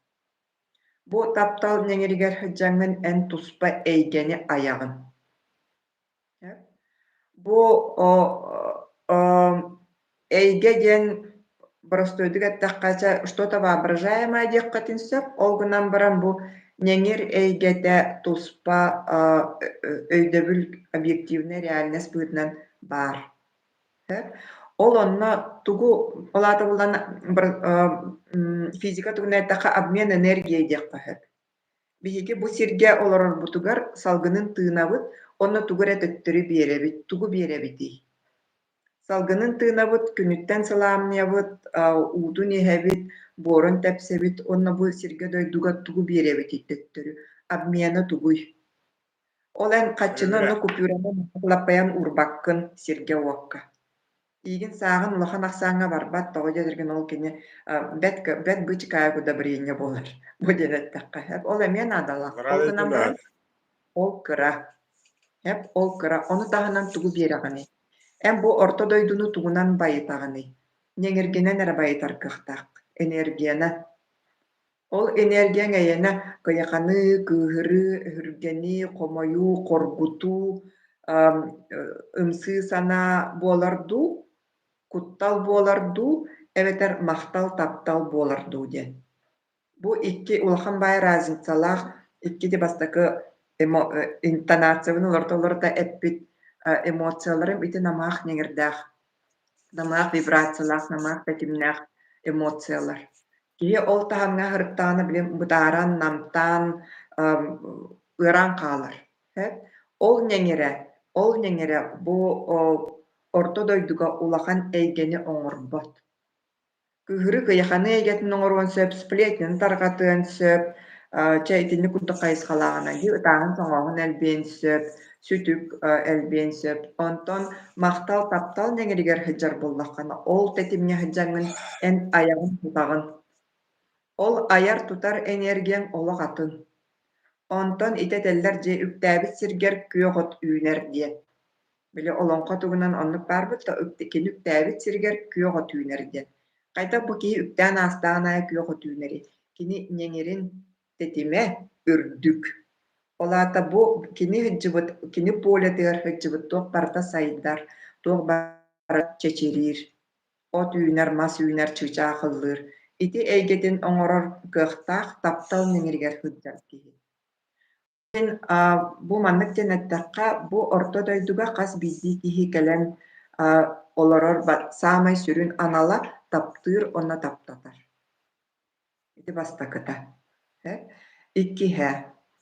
Бу таптал неңеригер hyдьаҥҥын эн туспа эйгэни айаҕын. Бу эйгэ диэн простойдук эттэххача что-то воображаемое диэххэтин сөп, ол гынан баран бу неңир эйгэтэ туспа өйдөбүл объективный реальность быытынан баар. Ол онно тугу олаата булан физика тугуна эттэхха обмен энергией диэххэхэп. Биһиги бу сиргэ олорорбутугар салгынын тыынабыт, онно тугура төттөрү биэрэбит, тугу биэрэбитий. Салгынын тыынабыт, күнүттэн салаамныабыт, уутун иһэбит, буорун тэпсэбит, онно бу сиргэ дойдуга тугу биэрэбитий төттөрү. Обмена тугуй. Ол эн хаччыны онно купюраны лаппаян урбаккын сиргэ уокка. Игин саагын улахан ахсааҥҥа барбат, тоҕо дьэтэргэн ол кини бэт бычы каайгуда бириинньэ буолар. Бу диэнэттакка. Ол эмиэн аадалаах. Ол гынан баран ол кыра. Ол кыра. Ону таһынан тугу биэрэҕини. Эм бу орто дойдуну тугунан байытаҕыны. Ньэҥиргинэн эрэ байытар кыахтаах. Энергияна. Ол энергияң эйэна кыйаханы, кыыһыры, үһүргэни, хомойуу, хоргутуу, ымсыы санаа буолардуу, куттал буолардуу, эбэтэр махтал таптал буолардуу диэн. Бу икки улахан баай разницалаах, икки ди бастакы интонациябын олорто эппит эмоцияларым ити намаах ньэҥирдээх, намаах вибрациялаах, намаах тэтимнээх эмоциялар. Киһи ол таһаҥҥа хырыктаана билим бытааран, намтаан, ыараан хаалар. Ол ньэҥирэ бу орто дойдуга улахан эйгэни оҥорбот. Кыыһыры кыйаханы эйгэтин оҥоруон сөп, сплетнин тарҕатыан сөп, чэйитинни курдук хайысхалааҕына ди ытааһын соҥоҕун элбиэн сөп, сүтүк элбиэн сөп. Онтон махтал таптал ньэҥиригэр hyдьар буоллаххына ол тэтимньэ hyдьаҥҥын эн айаҕын тутаҕын. Ол аяр тутар энергияң олох атын. Онтон ите теллэр дьиэ үктээбит сиргэр күөҕөт үүнэр диэн. Били олоҥхо тугунан оннук баарбыт да кини үктээбит сиргэр күөҕөт үүнэр диэн. Хайдах бу киһи үктээн аастаанаа күөҕөт үүнэри. Кини ньэҥирин тэтимэ үрдүк. Олаата бу кини hyдьыбыт, кини полетыгар hyдьыбыт туох барыта сайдар, туох барыта чечерир. От үүнэр, мас үүнэр чыычаах ыллыыр. Ити эйгетин оҥорор кыахтаах таптал ньэҥиригэр hyдьар киһи. Бу маннык тенэттакка бу орто дойдуга хас биздии киһи кэлэн олорор саамай сүрүн анала таптыыр онна таптатар. Ити бастакыта. Иккиһэ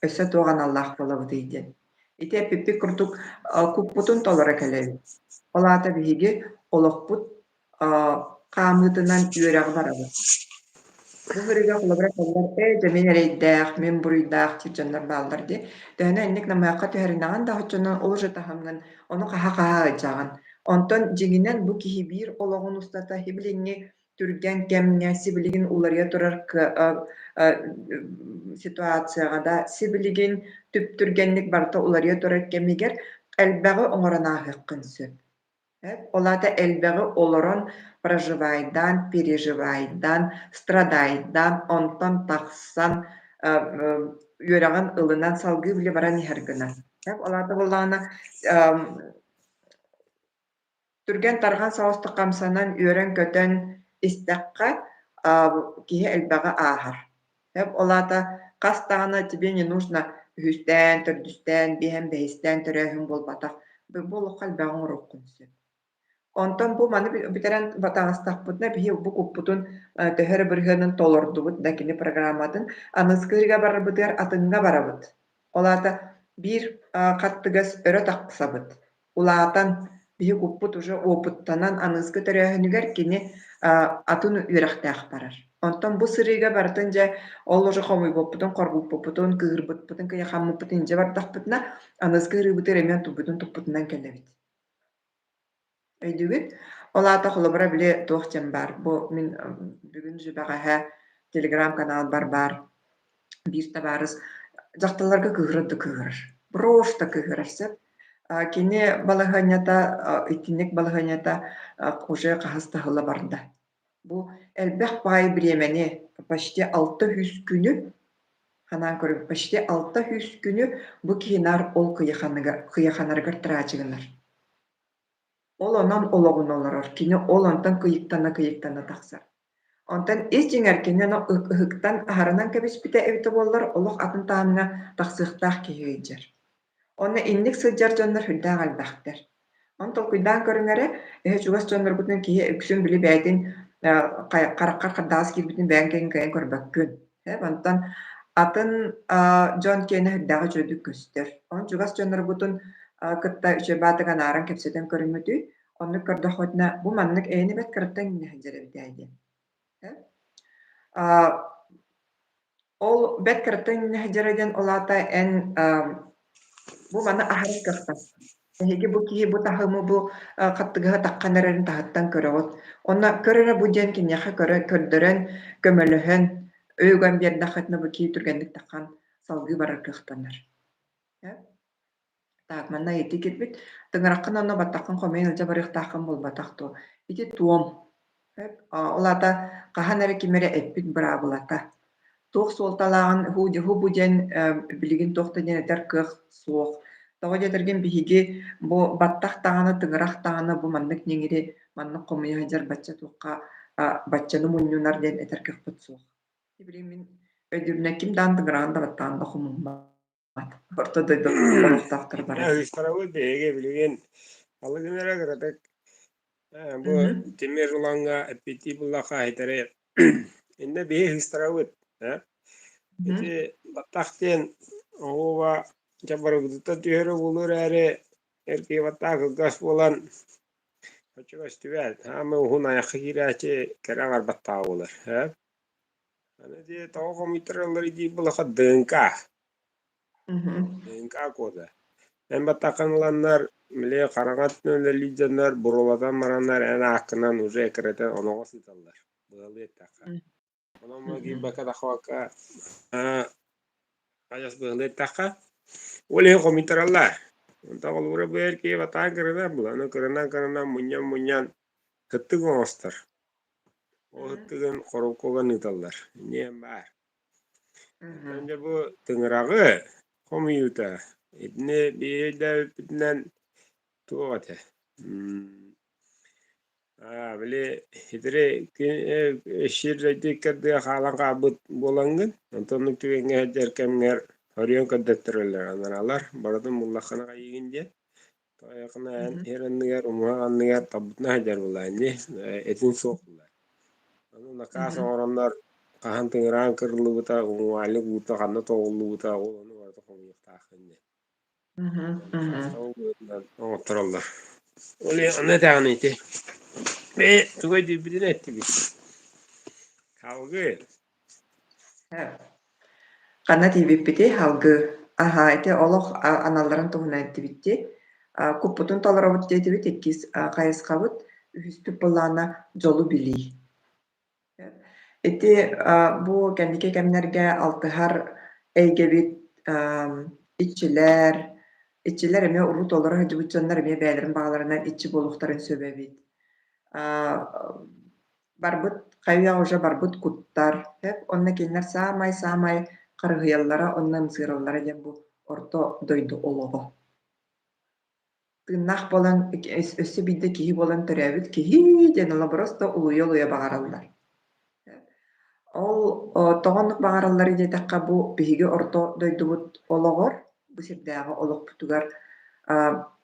өссө туоҕан аллаах болобут ийдин. Ити эппиппи курдук куппутун толора кэлэбит. Олаата биһиги олохпут хаамыытынан үөрэҕи барабыт. Бу хырыга кулабыра кэллэр жамин эрэйдээх, мин буруйдаах чирдьаннар бааллар ди. Төһөнө инник намыакка түһэринаҕын да хоччонон ол уже таһамгын, ону хаһа ыдьаҕын. Онтон дьиҥинэн бу киһи биир ологун устата хибилиҥҥи түргэн кэмҥэ сибилигин уларыа турар ситуацияға да сибилигин түптүргэнник барта уларыа турар кэмигэр элбэҕи оҥоронаахыаххын сөп. Олата элбэҕи олорон проживайдан, переживайдан, страдайдан, онтон тахсан, үөрэҕин ылынан салгыы били баран иһэргынан. Олата буллаана түргэн тарган соҕусту хамсанан үөрэн көтөн истэххэ киһи элбэҕи ааһар. Олата хастаҕына тебе не нужно үһүстэн, төрдүстэн, биэһэн бэһистэн төрөөһүн буолбатах. Бу олоххо элбэҕи оҥоруккун сөп. Онтон бу маны битерэн батаҕастахпытына биһи бу куппутун төһөрө бырыһыанын толордубут да кини программатын аныскыырыга барабытыгар атыҥҥа барабыт. Олаата биир хаттыгас өрө тахсабыт. Улаатан Биһи куппут уже опыттанан аныскы төрөһүнүгэр кини атын үрэхтээх барар. Онтон бу сырыыга бартын же ол уже хомуйбоппутун, коргуппупутун, кыырбытпутун, кыйахаммыппутун инже бардахпытына аныскы ырыыбытыр эмиэн туппутун туппутунан кэллэбит. Өйдүгүт олаата холобура биле туох чем бар. Бу мин бүгүн жүбэҕэһэ телеграм-канал бар биир табаарыс дьахталларга кыыһырар да кыыһырар. Просто кыыһырар сөп. Кини балыһыанньата, итинник балыһыанньата уже хаһыстаһыла барда. Бу элбэх баай бириэмэни почти 600 күнү ханан көрүп, почти 600 күнү бу киһинаар ол кыйаханарыгар тыраачыгынар. Ол онон ологун олорор. Кини ол онтон кыйыктана тахсар. Онтон ис жиңер кини оно ыһыктан аһаранан кэбиспите эбите буоллар, олох атын таамына тахсыахтаах киһиэйдьэр. Онно инник сылдьар дьоннор хүрдээх албахтар. Он толкуйдаан көрүҥэрэ, чугас дьоннорбутун киһи үксүн били бэйэтин хараккар хардаас киирбитин бэйэн кэйин көрбөккүн. Онтон атын дьон киэни хүрдээҕэ дьүөдүк көстөр. Он чугас дьоннорбутун кытта үчөбаатыга нааран кэпсэтэн көрүҥмүтүй, оннук көрдөххүтнэ бу маннык эйини бэт кырыттан иннэһэдьэрэбитээдиэн. Ол бэт кырыттан иннэһэдьэрэдиэн олаата эн бу маны аһарыс кыахтан. Эһиги бу киһи бу таһымы бу хаттыгыһа тахханарарын таһыттан көрөҕөт. Онна көрөрө бу диэн киниэхэ көрдөрөн, көмөлөһөн, өйгөн биэрдэххэтнэ бу киһи түргэнник таххан салгыы барар кыахтанар. Так, манна ити кирбит, тыҥыраххын онно баттаххын хомойун ылдьа барыахтааххын болбатах туо. Ити туом. Олаата хаһан эрэ кимэрэ эппит быраабылата. Туох суолталааҕын ху бу диэн билигин туохта диэн этэр кыах суох. Тоҕо дьэтэргин биһиги бу баттах таҕаны, тыҥырах таҕаны бу маннык ньиҥири маннык хомуйаһыдьар бачча туохха баччаны мунньунар диэн этэр кыахпыт суох. Билигин мин өйдүрүнэ ким даан тыҥыраҕын да баттаан да хомуммат. Орто дойдо олохтаахтар бара. Ыыстарабы бэйэге билигин алыгынара кыратык бу тимир уланга эппити буллаха айтаре инде бэйэ ыыстарабыт. Ити баттахтен оова жабарыбытыта түйөрө булур әрі эрки баттах гас болан очугас түбәл. Хамы ухун аяққа кирәче кераңар баттаа болар. Аны де тау комитерлер иди булаха ДНК. ДНК кода. Мен баттаканланнар миле караңат нөле лиденнар буруладан мараннар әна акынан уже керетен оноға сыталар. Булы этака. Онон маги бака дахвака аяс булы этака. Оле комитерлер. Онта олура берки баттаа керена буланы керена муньян кыттыгын остар. О кыттыгын короккоган ыталлар. Не бар. Önce bu tığırağı komiyuta. İbne bir de bitnen tuğate. Böyle hidre şirre dikkatli halan kabut bolangın. Antonuk tüvenge derkemler hariyon kaddettirerler anaralar. Baradan mullakana kayınca. Tayakına herenler umaganlar tabutna hajar bulayni. Etin soğuklar. Anu nakasa oranlar kahan tığıran kırılı buta, umuali buta, kanna toğulu buta, onu vardı komiyuk taakınca. Otururlar. Öyle ne tane iti. Ve tugay dibidin etti bir. Kavga. Kanna tibipiti halgı. Aha, ite oloq analарын tuğuna etti bitti. Kuputun talarabut deydi bit, ikkis kayıskabut, üstü pılana jolu bilii. Iti bu kendike kemlerge altıhar eygebit iççiler eme urut olara hıcıbıtcanlar eme beylerin bağlarından iççi boluqtarın söbebit. Barbut, kayıya hoca barbut kuttar. Hep onna kenler samay karıhıyallara, onna mısırallara den bu orta doydu oloğu. Tığnaq bolan, össe bilde kihi bolan törevit, kihi den ola prosto uluya bağarallar. Ол тоҕоннук баҕараллары диэтэххэ бу биһиги орто дойдубут ологор, бу сирдээҕи олохпутугар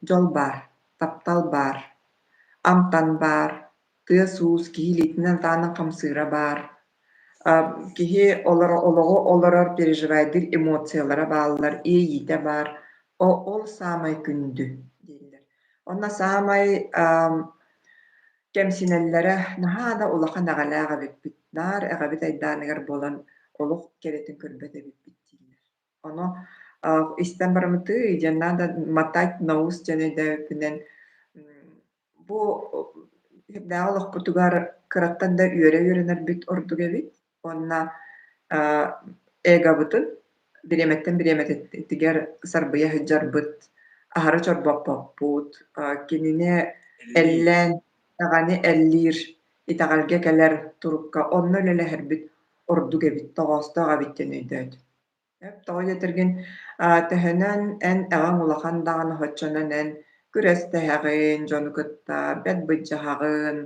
дьол баар, таптал баар, амтан баар, тыа суус киһи илиитинэн таанын хамсыыра баар, киһи олоҕо олорор переживайдыр эмоциялара бааллар, иэйиитэ баар, ол саамай күндү дииллэр. Онна саамай кемсинеллере наһаана улахан агалаага биппит наар эҕабит айдааныгар болан олох керетин көрбөтө биппит дииллэр. Оно истэн барымыты дьаннаада матать наус жанайдааппинэн бу даа олохпутугар кыраттан да үөрэ үөрэнэрбит ордук эбит. Онна эгабытын биреметтен сарбыйа hyдьарбыт аһары чорбоппоппут кинине Elli. эллэн таҕаны эллиир итаҕарга кэлэр турукка онно лэлэһэрбит ордук эбит тоҕоостоох абиттэн өйдөөт. Тоҕо дьэтэргин төһөнөн эн эҕэҥ улахан даҕаны хоччонон эн күрэс тэһэҕин, дьонукытта бэт быдьдьаһаҕын,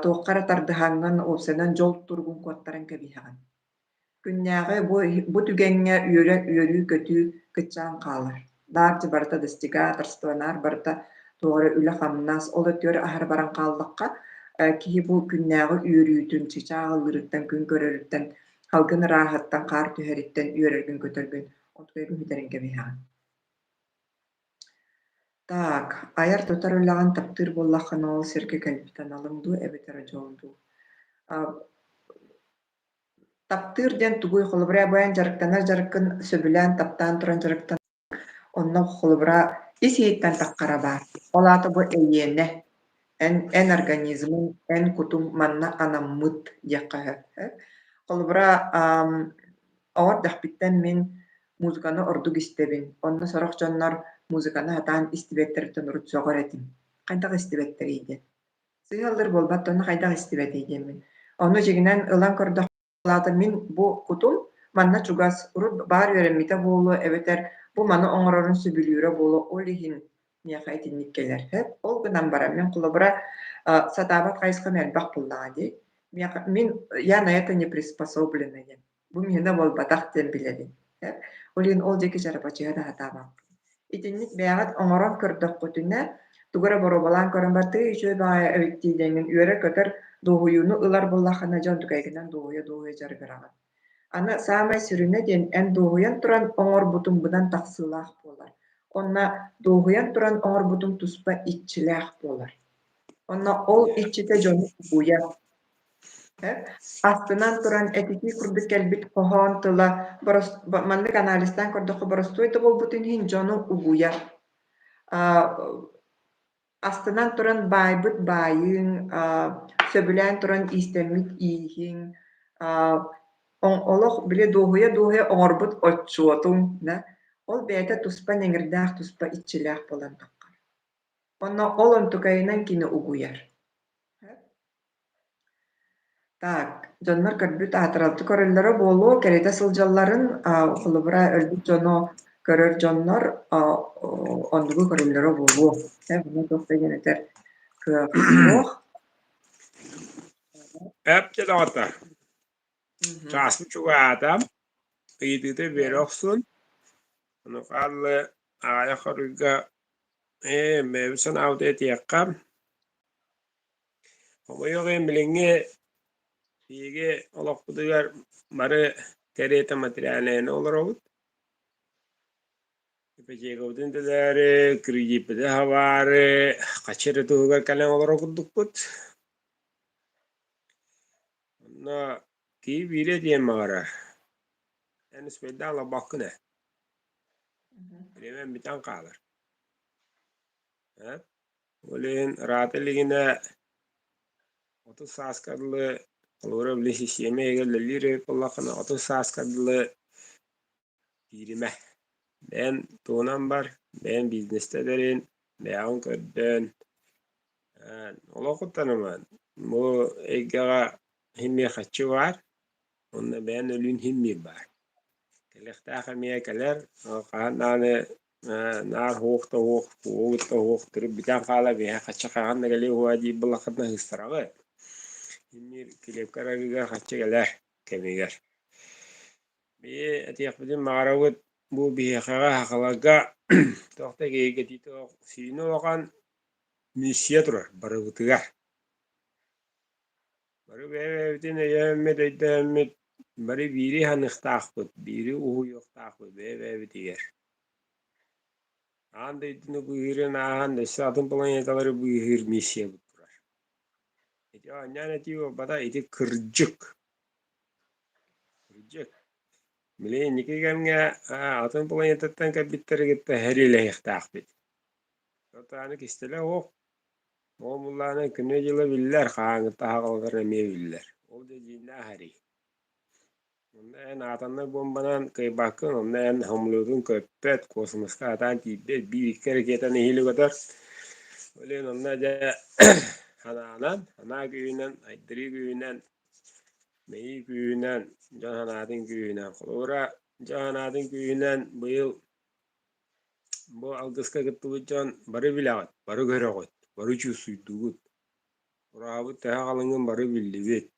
туоххара тардыһаҥҥан уусанан дьол тургун куоттаран кэбиһэҕин. Күннээҕи бу түгэҥҥэ үөрүү көтүү кычаан хаалар. Даарчы барыта достигаторствонаар барыта туора үлэ хамнаас ол өтүөр аһар баран хааллакка киһи бу күннээҕи үөрүүтүн чычааҕыллырыттан күн көрөрүттэн халгын ырааһыттан хаар түһэриттэн үөрэргин көтөргүн отуйгун үтэрин кэбиһэҕин. Так, аяр тутар үлэҕин таптыыр буоллаххына ол сиргэ кэлбитэн алымдуу эбэтэр дьолдуу. Таптыыр диэн тугуй холобураа буян жарыктанар жарыккын сөбүлээн таптаан туран жарыктан онно холобура ис ииттэн таккара баар. Олаата бу эйиэнэ эн организмын эн кутум манна анаммыт диэххэһэ. Холобура оҕор дахпиттэн мин музыканы ордук истэбин. Онно сорох дьоннор музыканы хатаан истибэттэртэн урутсуоҕор этим. Хайдах истибэттэр ийдэ. Сыыһаллар буолбат онно хайдах истибэт ийдэ мин. Онно дьигинэн ылан көрдөх Лаата мин бу кутум манна чугас урут баар үөрэммите буолу эбетер бу маны оҥорорун сүбүлүүрэ буолу ол иһин миэхэ итинниккелэр. Ол гынан бара мен кулабыра сатаабат хайыскан элбах буллаҕа дии. Мин я на это не приспособлена. Бу миһина буолбатах диэн билэбин. Олин ол диэки жарабачыһа да хатаабак. Итинник бэҕэт оҥорон көрдөххүтүнэ тугара боробалаан көрөмбаты үчүө баҕа эбиттиидээҥин үөрэ көтөр дууһуйууну ылар буллаххына дьон тукайгынан дууһуйа жарыгыраҕын. Аны саамай сүрүнэ диэн эн дууһуйан туран оҥорбутумбунан тахсыылаах буолар. Онна дууһуйан туран оҥорбутум туспа иччилээх буолар. Онна ол иччите дьону угуйа. Астынан туран этикии курдук кэлбит хоһоон тыла маннык анализтан көрдөххө боростуойда болбутун иһин дьону угуйа. Астынан туран баайбыт баайыың, сөбүлээн туран иистэммит ииһиң, олох били дууһуйа оҥорбут оччуотуҥ, ол бэйэтэ туспа нэҥирдээх, туспа иччилээх болан таккар. Онно ол онтукайынан кини угуяр. Так, дьоннор көрбүт аатыралты көрөллөрө буолуо кэрэйдэ сылдьалларын холобура өлбүт дьоно көрөр дьоннор ондугу көрөллөрө буолуо. Буну тохтой генетер кыахсуох. Äpçe dağıta. Çasmı çuğatam. Iýdydy beroksun. Onu qallı aýa horuga mevsun awdet ýakkam. Omo ýogyn bileňe ýege olakdygar bary terete materialene olarak Pejegowdun dälere kirjipde haware qaçyrı tuğgar kalan olarak dukput. Na ki bire diyen mağara. Yani speddan la bakına. Bilemen biten kalır. Olen rahatligine 30 saat kadlı olura bilişi yemeğe gelirleri kollakına 30 saat kadlı birime. Ben tuğunam var. Ben bizneste derin. Ben kördün. Ola kuttanıman. Bu eggağa himmi xatçı var. Onda ben ölün himmi var. Kelektağa miye keler. Qahanani nar hoğta hoğ turib biten qala biha xatçı qahanna geli huwa di bulaqatna hıstarağı. Himmi kelep karagiga xatçı geler kemiger. Bir etiyak bidin mağarawut bu bihaqa haqalaga toqta geyge toq sino oqan misiye turur barıgıtıga. Barı bebedin eyemmet eydemmet barı biri hanıqtaq bud, biri uhu yoqtaq bud bebediger. Anda itini buyurun ahanda satın planetaları buyur misiye butturar. Iti anyana tiyo bata iti kırcık. Kırcık. Bileyin niki gemge atın planetatan kabitleri gitti heriyle yıktaq bit. Otanı kistele ok. O mullana künne yılı biller kaanı taha kalgar emiye biller. O da jinna hari. Onda en atanna bombanan kay bakın onda en hamludun köppet kosmoska atan tibet bir kere ketan ehili kadar. Öyle onda ja hananan hana köyünen aydırı köyünen meyi köyünen jahanadın köyünen kolora jahanadın köyünen bu yıl bu algıska gıttıbıcan barı bilagat barı göregot barı çüsüydügut urahabı teha kalının barı billibet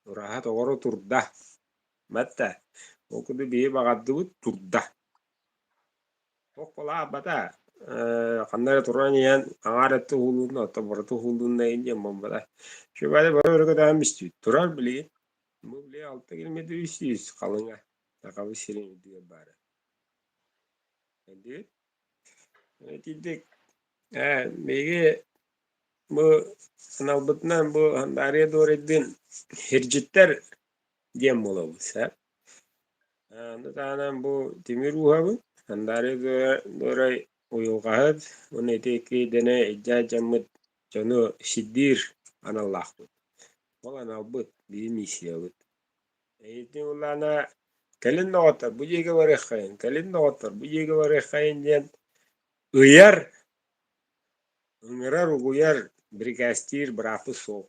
uraha togoru turda matta okudu biyi bagaddıbıt turda Okkola bata kandara turan yan angaratı hulun ata baratu hulun na inje mambada şubade bara örgü daha misti turar bili bu bili 6 kilometre üstüyüz kalınga takalı şirin diye bara dedi dedik begi bu sınavbıtından bu handariye doğru edin hircitler diyem mola bu sa anda tanan bu timir uha bu handariye doğru uyuqahat onu eteki dene ejja jammıt jono şiddir anallah bu Вала набыт бимисиябыт. Эйти улана кэлин ноготор бу жеге барыхайын, кэлин ноготор бу жеге барыхайын диэн ыяр, ыҥырар угуяр бригастир бырапы суох.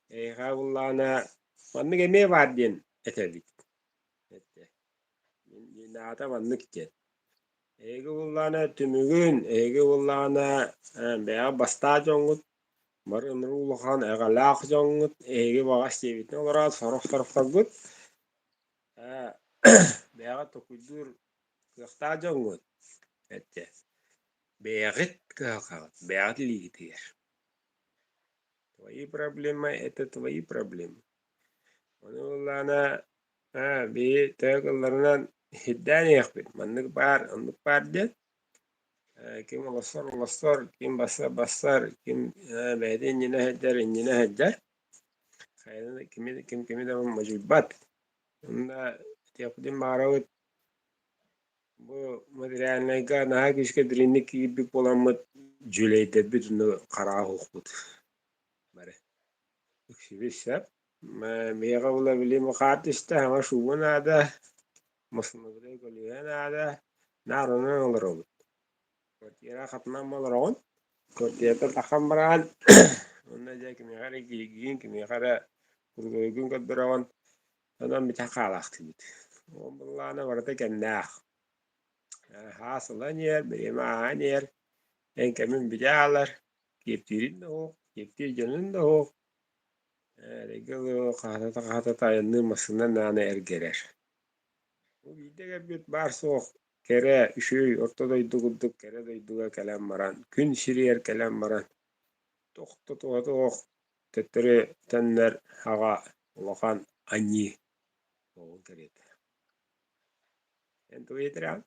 Эйха улана маннык эмиэ баар диэн этебит. Наата маннык диэн. Эйги улана түмүгүн, эйги улана бэа бастаа жоҥгут Бары нурулахан эгалаах жоҥҥут эһиги баҕас диэбитин олораат сорох-сорохторбут бэҕэ токуйдуур кыахтаа жоҥҥут этэ бэҕит кыахаҕат бэҕит илиигитигэр твои проблемы это твои проблемы ону улаана бии тыагылларынан хиддээн иэхпит маннык баар оннук баар диэн kim olosor, kim basar, kim bedi injine hedder. Kayda kimi de majubat. Onda tiapudin marawut bu materialnayga naha kişke dilinlik gibi polamut jüleyde bütünü kara hukut. Bare. Ukşibişsep. Meyga ula bili muqatiste ama şubun ada masnıbıda kolüyen ada narının olurobut. Kira katna malaron. Kortiyata takambaran. Onda ja kimi kare gigin kimi kare kurdoygun kadberawan. Adam bitaqalaqti bit. Omballana warata kennaaq. Haasılan yer, berimağan yer. En kemin bijalar. Keptirin de hoq, keptir janın da hoq. Regel qahatata yanı masından nana ergerer. Bu bidege bit bar soq. Kere üşüy ortada dugudduk kere doyduga kelam maran. Gün şiriyer kelam maran. Toqtu toq. Tettere tenner haga ulaqan anyi. Oğul keret. Entu yetiran.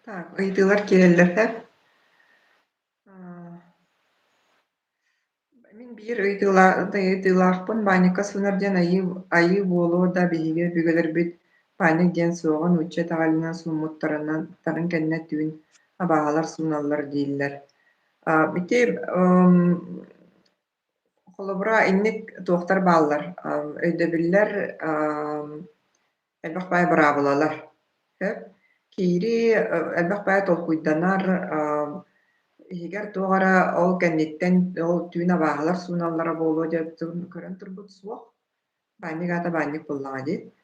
Так, ыйтылар киэллэр хэп. Мин биир ыйтылаахпын Баника сунар диэн айы буолуо да биһиге бүгөлөрбүт Баник диэн суоҕун учча таҕалынан сууммуттарынан тарын кэннэ түүн абааһалар сууналлар дииллэр. Бити холобура инник туохтар бааллар. Өйдөбүллэр элбэх баай быраабылалар. Киири элбэх баай толкуйданар Игер тугара ол кэнниттен ол түүн абааһалар сууналлара буолуо деп көрөн турбут суох. Банник ата банник буллаҕа дит.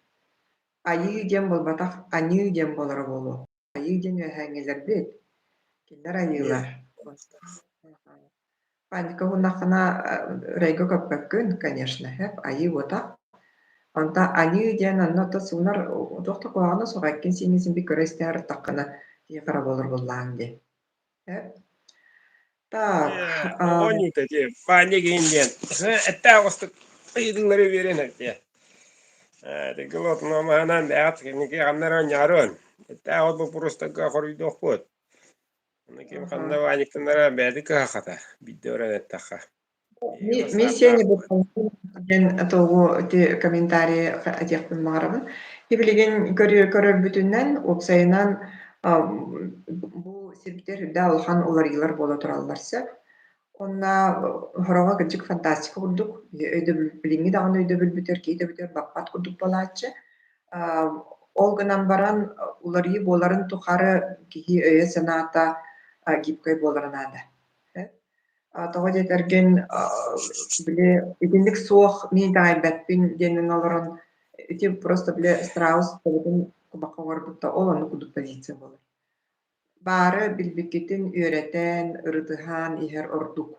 Айыы диэн болбатах аньыы диэн болора буолуо. Айыы диэн үөһээҥҥилэр бит. Кинилэр айыылар. Банника хуннаххына рейго көппөккүн, конечно, хэп айыы бута. Онта аньыы диэн аннота суунар туохта куаҕана соҕайккин сииҥҥисин би көрөстээр таххына тиэхара болор буллааҥ ди. Так. Оника те, панник индиен. Этtä костук ыйдыллары берен этте. Regel otmamahanan beat kiniki annaran yaron. Etta o просто ga коридох bot. Onu kim Ага. kanda vaniktinara bädi kahata. Bidde öğrenettaha. İyi Миссия не basarda буттан тоогу ти комментарий атиякпын магарабын. Хибилигин көрөрбүтүннен опсайынан бу сирбитер хүрдэ улхан уларыйлар бола туралларса. Онна хорога гыджык фантастика курдук. Өйдө билинги дагын өйдө билбүтер, кейде бүтер баппат курдук болаачы. Ол гынан баран уларыйы боларын тухары кихи өйө санаата гибкой боларын ада. Тоҕо дьэтэргэн биле итинник суох миин таайбаппин диэнэн олорон ити просто биле страус табытын кубакка оҕорбутта ол ону кудук позиция болар. Баары билбиккитин үөрэтэн, ырытыһаан иһэр ордук.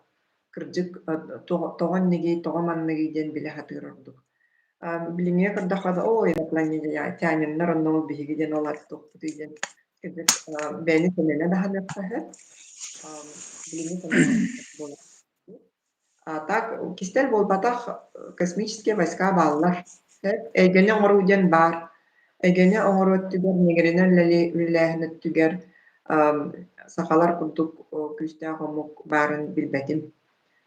Кырдьык тоҕон нигий, тоҕо манныгый диэн билэ хатыыр ордук. Билиҥҥиэ кырдаххата оо инопланетяне тяанньаннар онноо биһиги диэн ол аттуохпутый диэн кырдьык бэни сэнэнэ даханыккаһы билиҥҥи санаҕын буолар. Так, кистер болбатах космические войска бааллар. Эйгене оҥорууден бар. Эйгене оҥоруоттүгэр негеринен лилээһинэттүгэр сахалар курдук күстээх омук баарын билбэтим.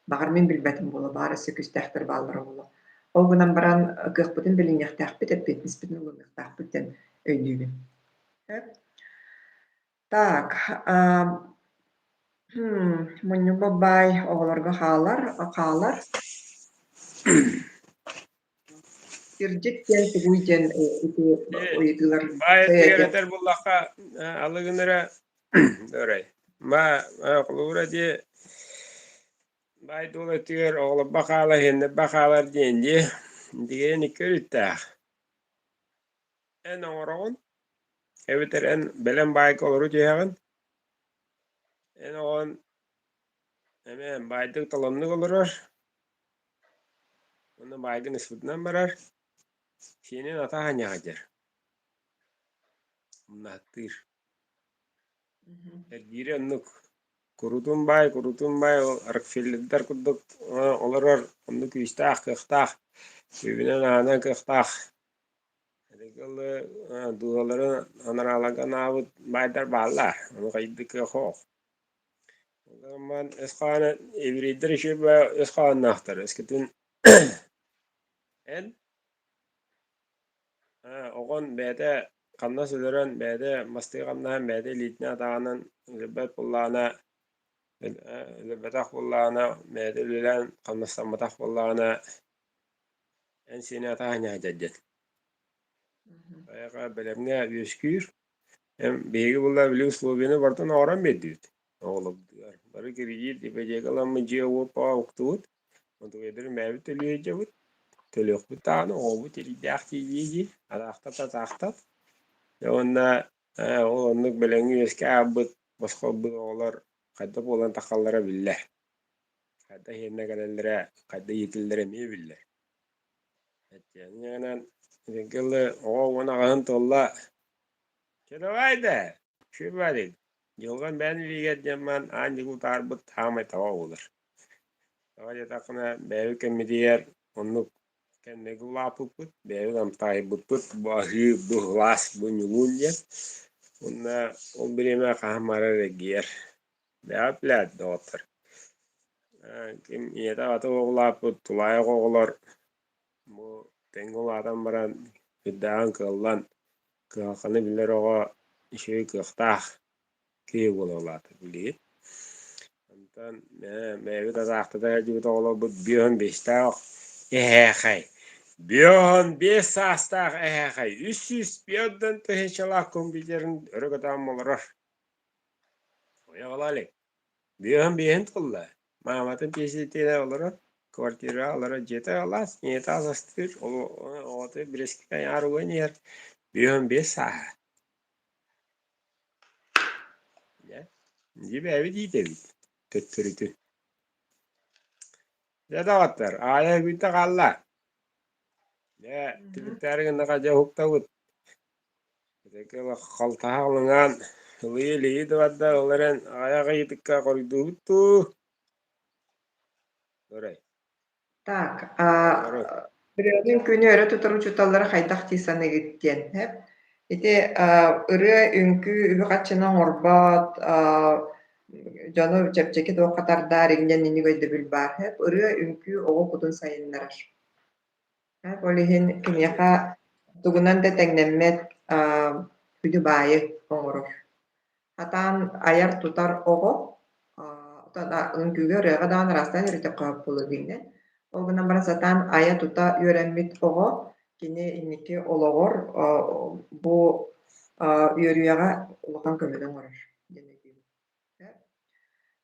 Багар мен билбэтим буола, баар өссө күстэхтэр бааллара буола. Ол гынан баран кыахпытын билиҥҥэхтэхпит, эппиэтниспитин улууммехтаахпыт дэн өйдүүбүн. Так, мунню бабай оҕолорго хаалар. Сирдик диэн тугуй диэн ити уйдылар Bay сөйэтэ. tigereter bullaka alıgınıra döray. Ma kulura diye bay dola tiger oğlu bakala henne bakalar diyen diye diyeni körüttah. En oğrağın eviter en belen bay koluru diyeğin. En oğun hemen baydık talanlı olurur. Onu baygın ispitinden barar. Senin ata hanya hacer. Nahtır. Ergiri annuk. Kurutun bay arıkfilliler kuduk olurur. Onu küstah kıhtah. Kübünen ana kıhtah. Edekli duaların anaralagan avut baydar balla. Onu kaydık kıhok. O zaman eskana evridir işi ve eskana nahtar. Eskitün en oğun bede kanna süleren bede mastiğandan bede litne dağının lübbet bullana lübbetak bullana bede lülen kannastanmatak bullana en sene atağına hacacet. Ayağa belemne yüskür hem begi bulla bili uslubini bartan oran bediyut. Oğlum diyor. Barı giriyi dipecek alanmı ciğu pa uktut. Untuk ederim mevcut teliyor cevut. Teliyor bu tane o bu teli dağıtı yiyi. Adaktat. Ya onluk belengi eski abut başka bu oğlar kadda olan takallara billah. Kadda yerine gelelere kadda yetillere mi billah. Yani Zekeli o ona kan tolla. Keda vayda. Şu bari. Yolgan ben liget zaman anji utar bu tamay tawa olur. Tawa takına bev kemidiyer onluk kenne gulaput bev am tay butut bahi bu glas bu nyulunja. Ona o birime kahmara regier. Beaplat doktor. Kim yeta atı gulaput tulay oğlar. Bu tengol adam baran gıdağın kıllan. Kıhakını bilir oğa işe kıhtah kıyı bulalatı biliyet. Ondan mevcut azaqta da jüt oğla bu biyon beştağ ehekay. Biyon beş sastağ ehekay. Üsüs biyoddan tüheşalak kombilerin örük adam olur. Oya olalik. Biyon biyon tulla. Mamatın peşitine olur. Kvartira olur. Jeta alas. Niyeta asastır. O da bireskikan yarı oynar. Biyon beş sağ. Ya. Gibi evi değil tabii. Töttürütü. Ya da atlar. Aya bitti kalla. Ya tiliplerin ne kadar hukta gut. Peki la kaltaha olangan. Liyi de vadda onların ayağa yitikka koydu huttu. Doray. Так, Doğru. birenin күнү өрө тутуру чуталлары хайдах тиисаны гиттиэн. Ити ыры үңкү үбү каччына орбот жону чепчеки туоккатардар иңден нини көйдө билбаар хэп ыры үңкү ого кутун сайыннарар. Олиһин киниэхэ тугунан да тэҥнэммэт күдү баайы оҥорор. Атаан аяр тутар ого үңкүүгө ырыаға даҕаны арастаан үрүтэ хаап булугинне. Олгунан бара сатаан ая тута үөрэммит ого кини инники ологор бу үөрүөҕэ улахан көмөлөҥ орор.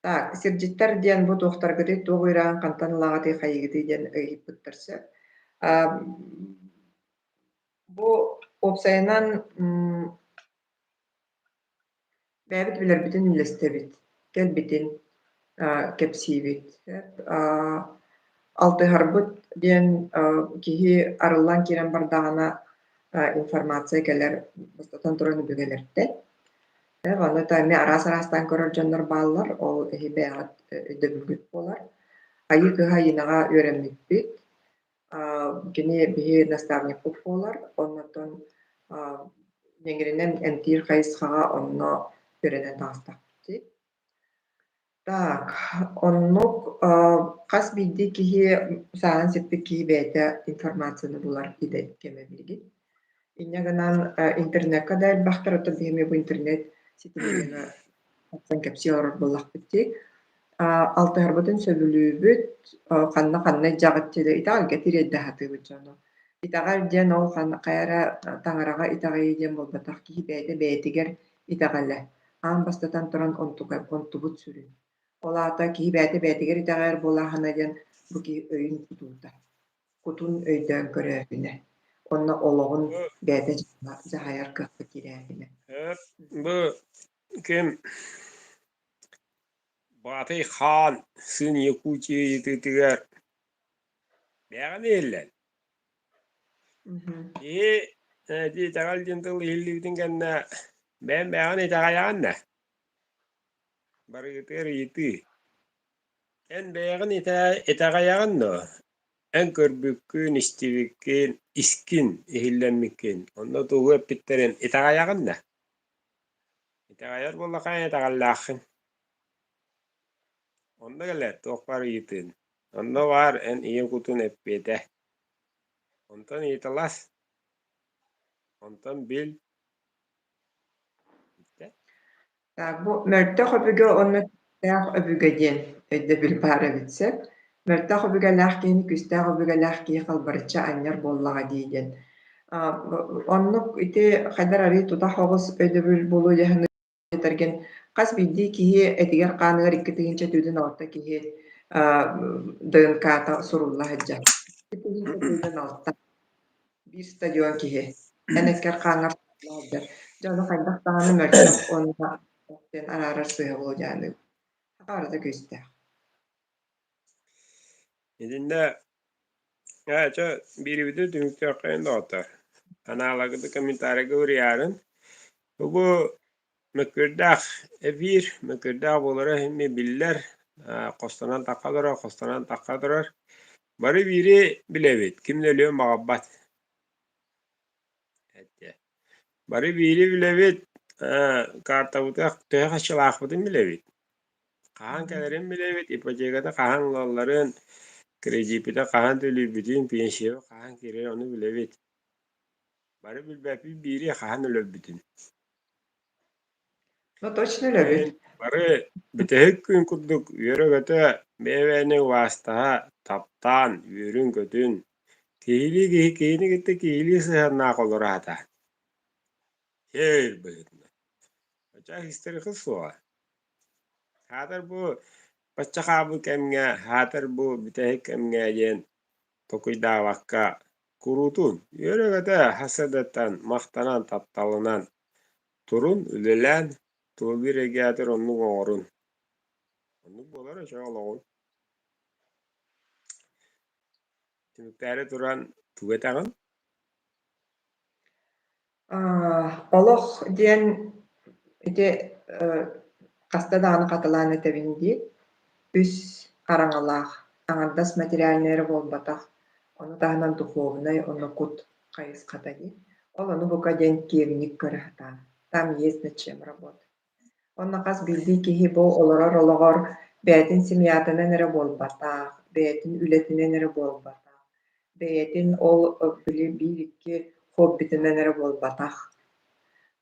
Так, сирдьиттэр диэн бу туохтаргытый туох ыыраан хантан ылааҕатый хайыгытый диэн ыйыппыттарса. Бу опсайынан бэбит билэрбитин үлэстэбит, кэлбитин кэпсиибит. Алтыһарбыт диэн киһи арыллаан киирэн бардаҕына информация келер бастатан туран үбүгэлэртэ. Ону тайме араас-араастаан көрөр дьоннор бааллар, ол эһи бэҕэт өйдөбүлгүт буолар. Айы кыһа айынаҕа үөрэммиппит. Кини биһи наставникпут буолар, оннотон нэҥиринэн эмтиир хайысхаҕа онно үөрэнэн таҕастахпыттыы. Так, оннук хас биирдии киһи саанан сиппит киһи бэйэтэ информацияны булар кэме билигит. Инньэ гынан интернетка да элбахтар, оттон биһими бу интернет ситилигина аттан кэпсии олорор буллахпыттыы. Алтыһарбытын сөбүлүүбүт ханна дьаҕыттыда итаҕалга тириэддэхатыыбыт дьоно. Итаҕар диэн ол хайара таҥараҕа итаҕайы диэн болбатах киһи бэйэтэ бэйэтигэр итаҕалэ. Аан бастатан туран онтубут сүрүн. Олаата киһи бэйэтэ бэйэтигэр итаҕайар буолаахана диэн бу киһи өйүн кутуута. Кутун өйдөөн көрөөбүнэ. Онно олоҕун бэйэтэ дьаһайар кыахпыт тиирээбинэ. Бу ким Батый хаан сын Якутия итытыгар бэҕэм иһиллэр. Ди итаҕал дьынтыл иһиллибитин кэннэ бэйэм бэҕэм итаҕайаҕанна. Барыгытыгар ийытыы. Эн бэйэҕин итаҕайаҕанно, эн көрбүккүн, истибиккин, искин иһиллэммиккин. Онно тугу эппиттерин итаҕайаҕанна. Итаҕайар буоллахаан итаҕаллааххын. Онно кэлэр туох баар ийытыын. Онно баар эн ийин кутун эппиэтэ. Онтон ииталас. Онтон бил. Так, бу мөлтөх өбүгө онно күстээх өбүгө диэн өйдө билбаар эбитсеп, мөлтөх өбүгэлээх киһини күстээх өбүгэлээх киһи халбарычча аньар буоллаҕа диидэн. Оннук ити хайдар арыы тутах оҕус өйдөбүл булуу дьаһаны этэрген хас биирдии киһи этигэр хааныгар икки тыгынча түүдэн алта киһи ДНК-та суруллаһа дьа. Тыгынча түүдэн алта биир стадион киһи. Энеккер хааңар суруллаһа. Дьоно хайдах таһаны мөлтөх онна оттен араарар сыһа булуу дьааны. Хабарда күстээх. Идиннэ биирибитэ түмүктүөххэйэн доҕотор. Анаалагыты комментарийга урьаарын. Бу мөккүрдээх эфир, мөккүрдээх буолара эмми биллэр, хостонан тахха турар. Бары биири билэбит, ким нөлүөн маҕаббат. Бары биири билэбит, картабытыах төһө ачылаахпытын билэбит. Хаан кэлэрин билэбит, ипотеката хаан ылалларын, кредитпите хаан төлүүбүтүн, пенсияга хаан киирэр ону билэбит. Бары билбэппит биири хаан өлөбүтүн. Ну, точно өлөбүт. Бары бүтэһик күн курдук үөрөгөтө бэйэбээниң уастаһа таптаан үөрүн көтүн киһини кытта киһили сыһаннаах олораата. Хеер быһытна. Очаа истерихы суоҕа. Хаатар бу баччахаабы кэмҥэ, хаатар бу бүтэһик кэмҥэ диэн токуйдаабакка курутун үөрөгөтө хасадаттан махтанан тапталынан турун үлэлээн туобир эгиатыр оннук оҥорун. Оннук буолар очоо олоҕун. Түмүктээри туран тугатаҕын. Олох диэн ити хаста даҕаны хаталаан этэбин дии үс араҥалаах аҥардас материальныйары буолбатах ону таһынан духовнай онно кут хайысхата дии Ол ону бука ден киевник көрөхтаан. Там есть над чем работать. Он наказ билди киһи бу олорор ологор бээтин семьятынан эре буолбатаах, бээтин үлэтинэн эре буолбатаах, бээтин ол били биирикки хоббитинэн эре буолбатаах.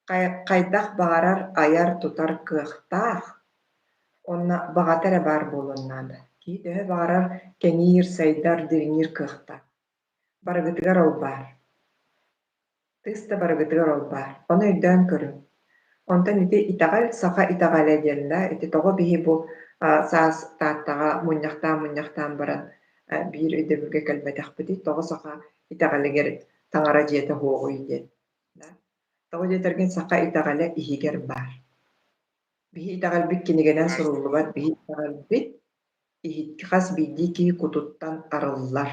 Хайдах баарар аяр тутар кыахтаах, онна баҕата эрэ баар буолуннаада. Кии төһө баарар кэниир, сайдар, дiriñiir кыахта. Барыгытыгар ол баар. Тыста барыгытыгар ол баар. Ону өйдөөн көрүм. Онтон ити итаҕал саха итаҕалэ диэллэ, ити тоҕо биһи бу саас тааттаҕа мунньахтаан баран биир өйдөбүргэ кэлбэтэхпити, тоҕо саха итаҕалыгэр таҥара дьиэтэ хуоҕуй диэн. Тоҕо дьиэтэргин саха итаҕалэ иһигэр баар. Биһи итаҕалбыт кинигэнэн суруллубат, биһи итаҕалбыт иһикки хас биидии киһи кутуттан арыллар.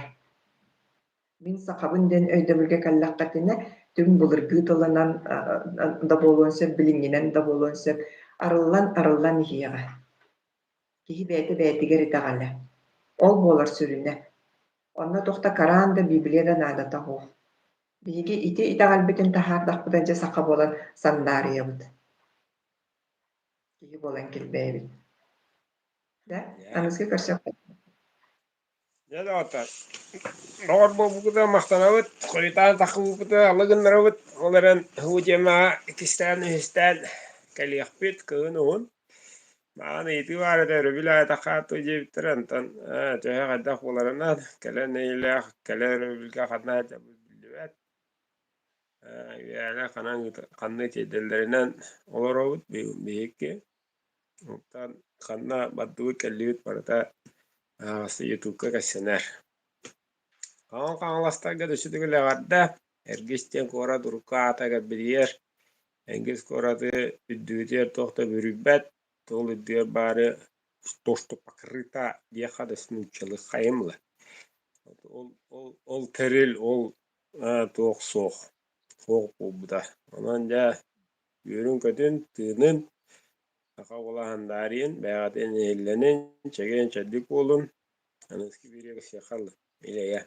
Мин сахабын ден өйдөбүргэ кэллэххэтинэ түн былыргыт ыланан да буолуон сөп, билиҥҥинэн да буолуон сөп, арыллан иһиэҕэ. Киһи бээтигэр итаҕалэ. Ол буолар сүрүнэ. Онно тухта караан да Библияда наадата уу. Биһиги ити итаҕалбытын таһаардахпытын дьэ саха буолан сандаарыйабыт. Киһи буолан килбээбит. Да? Аныскы көрсөп. Ya da ota. Lor bu da mahtanawıt, kuritan takıbıta alagınlarawıt, olaran hujema ikistan kaliyakpit kığınığın. Mağana itibarı da rübila takatı jebtirantan. Töhe kaddak olarana, kala neyle, kala rübilka kadna jabillibat. Yani kanı çedelerinden olarawıt bihikki. Ondan kanna badduğu kelliyut parata YouTube'ga kaçsınlar. Kaŋlastagga düşüdügüle gadda ergisten kora durukka ataga biliyer. Engis korаты üddüğüter tohta bürübbet. Tol üddüğer bari tostu pakırita diye kada smutçalı kayımlı. Ol teril, ol toğ soğ. Soğ bu da. Onanca yürün kötün tığının Aka olahan darien, beğaten ehillenin, çegen çaddik olun. Anıski bir yakışa kallı. İle ya.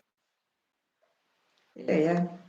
Ile ya.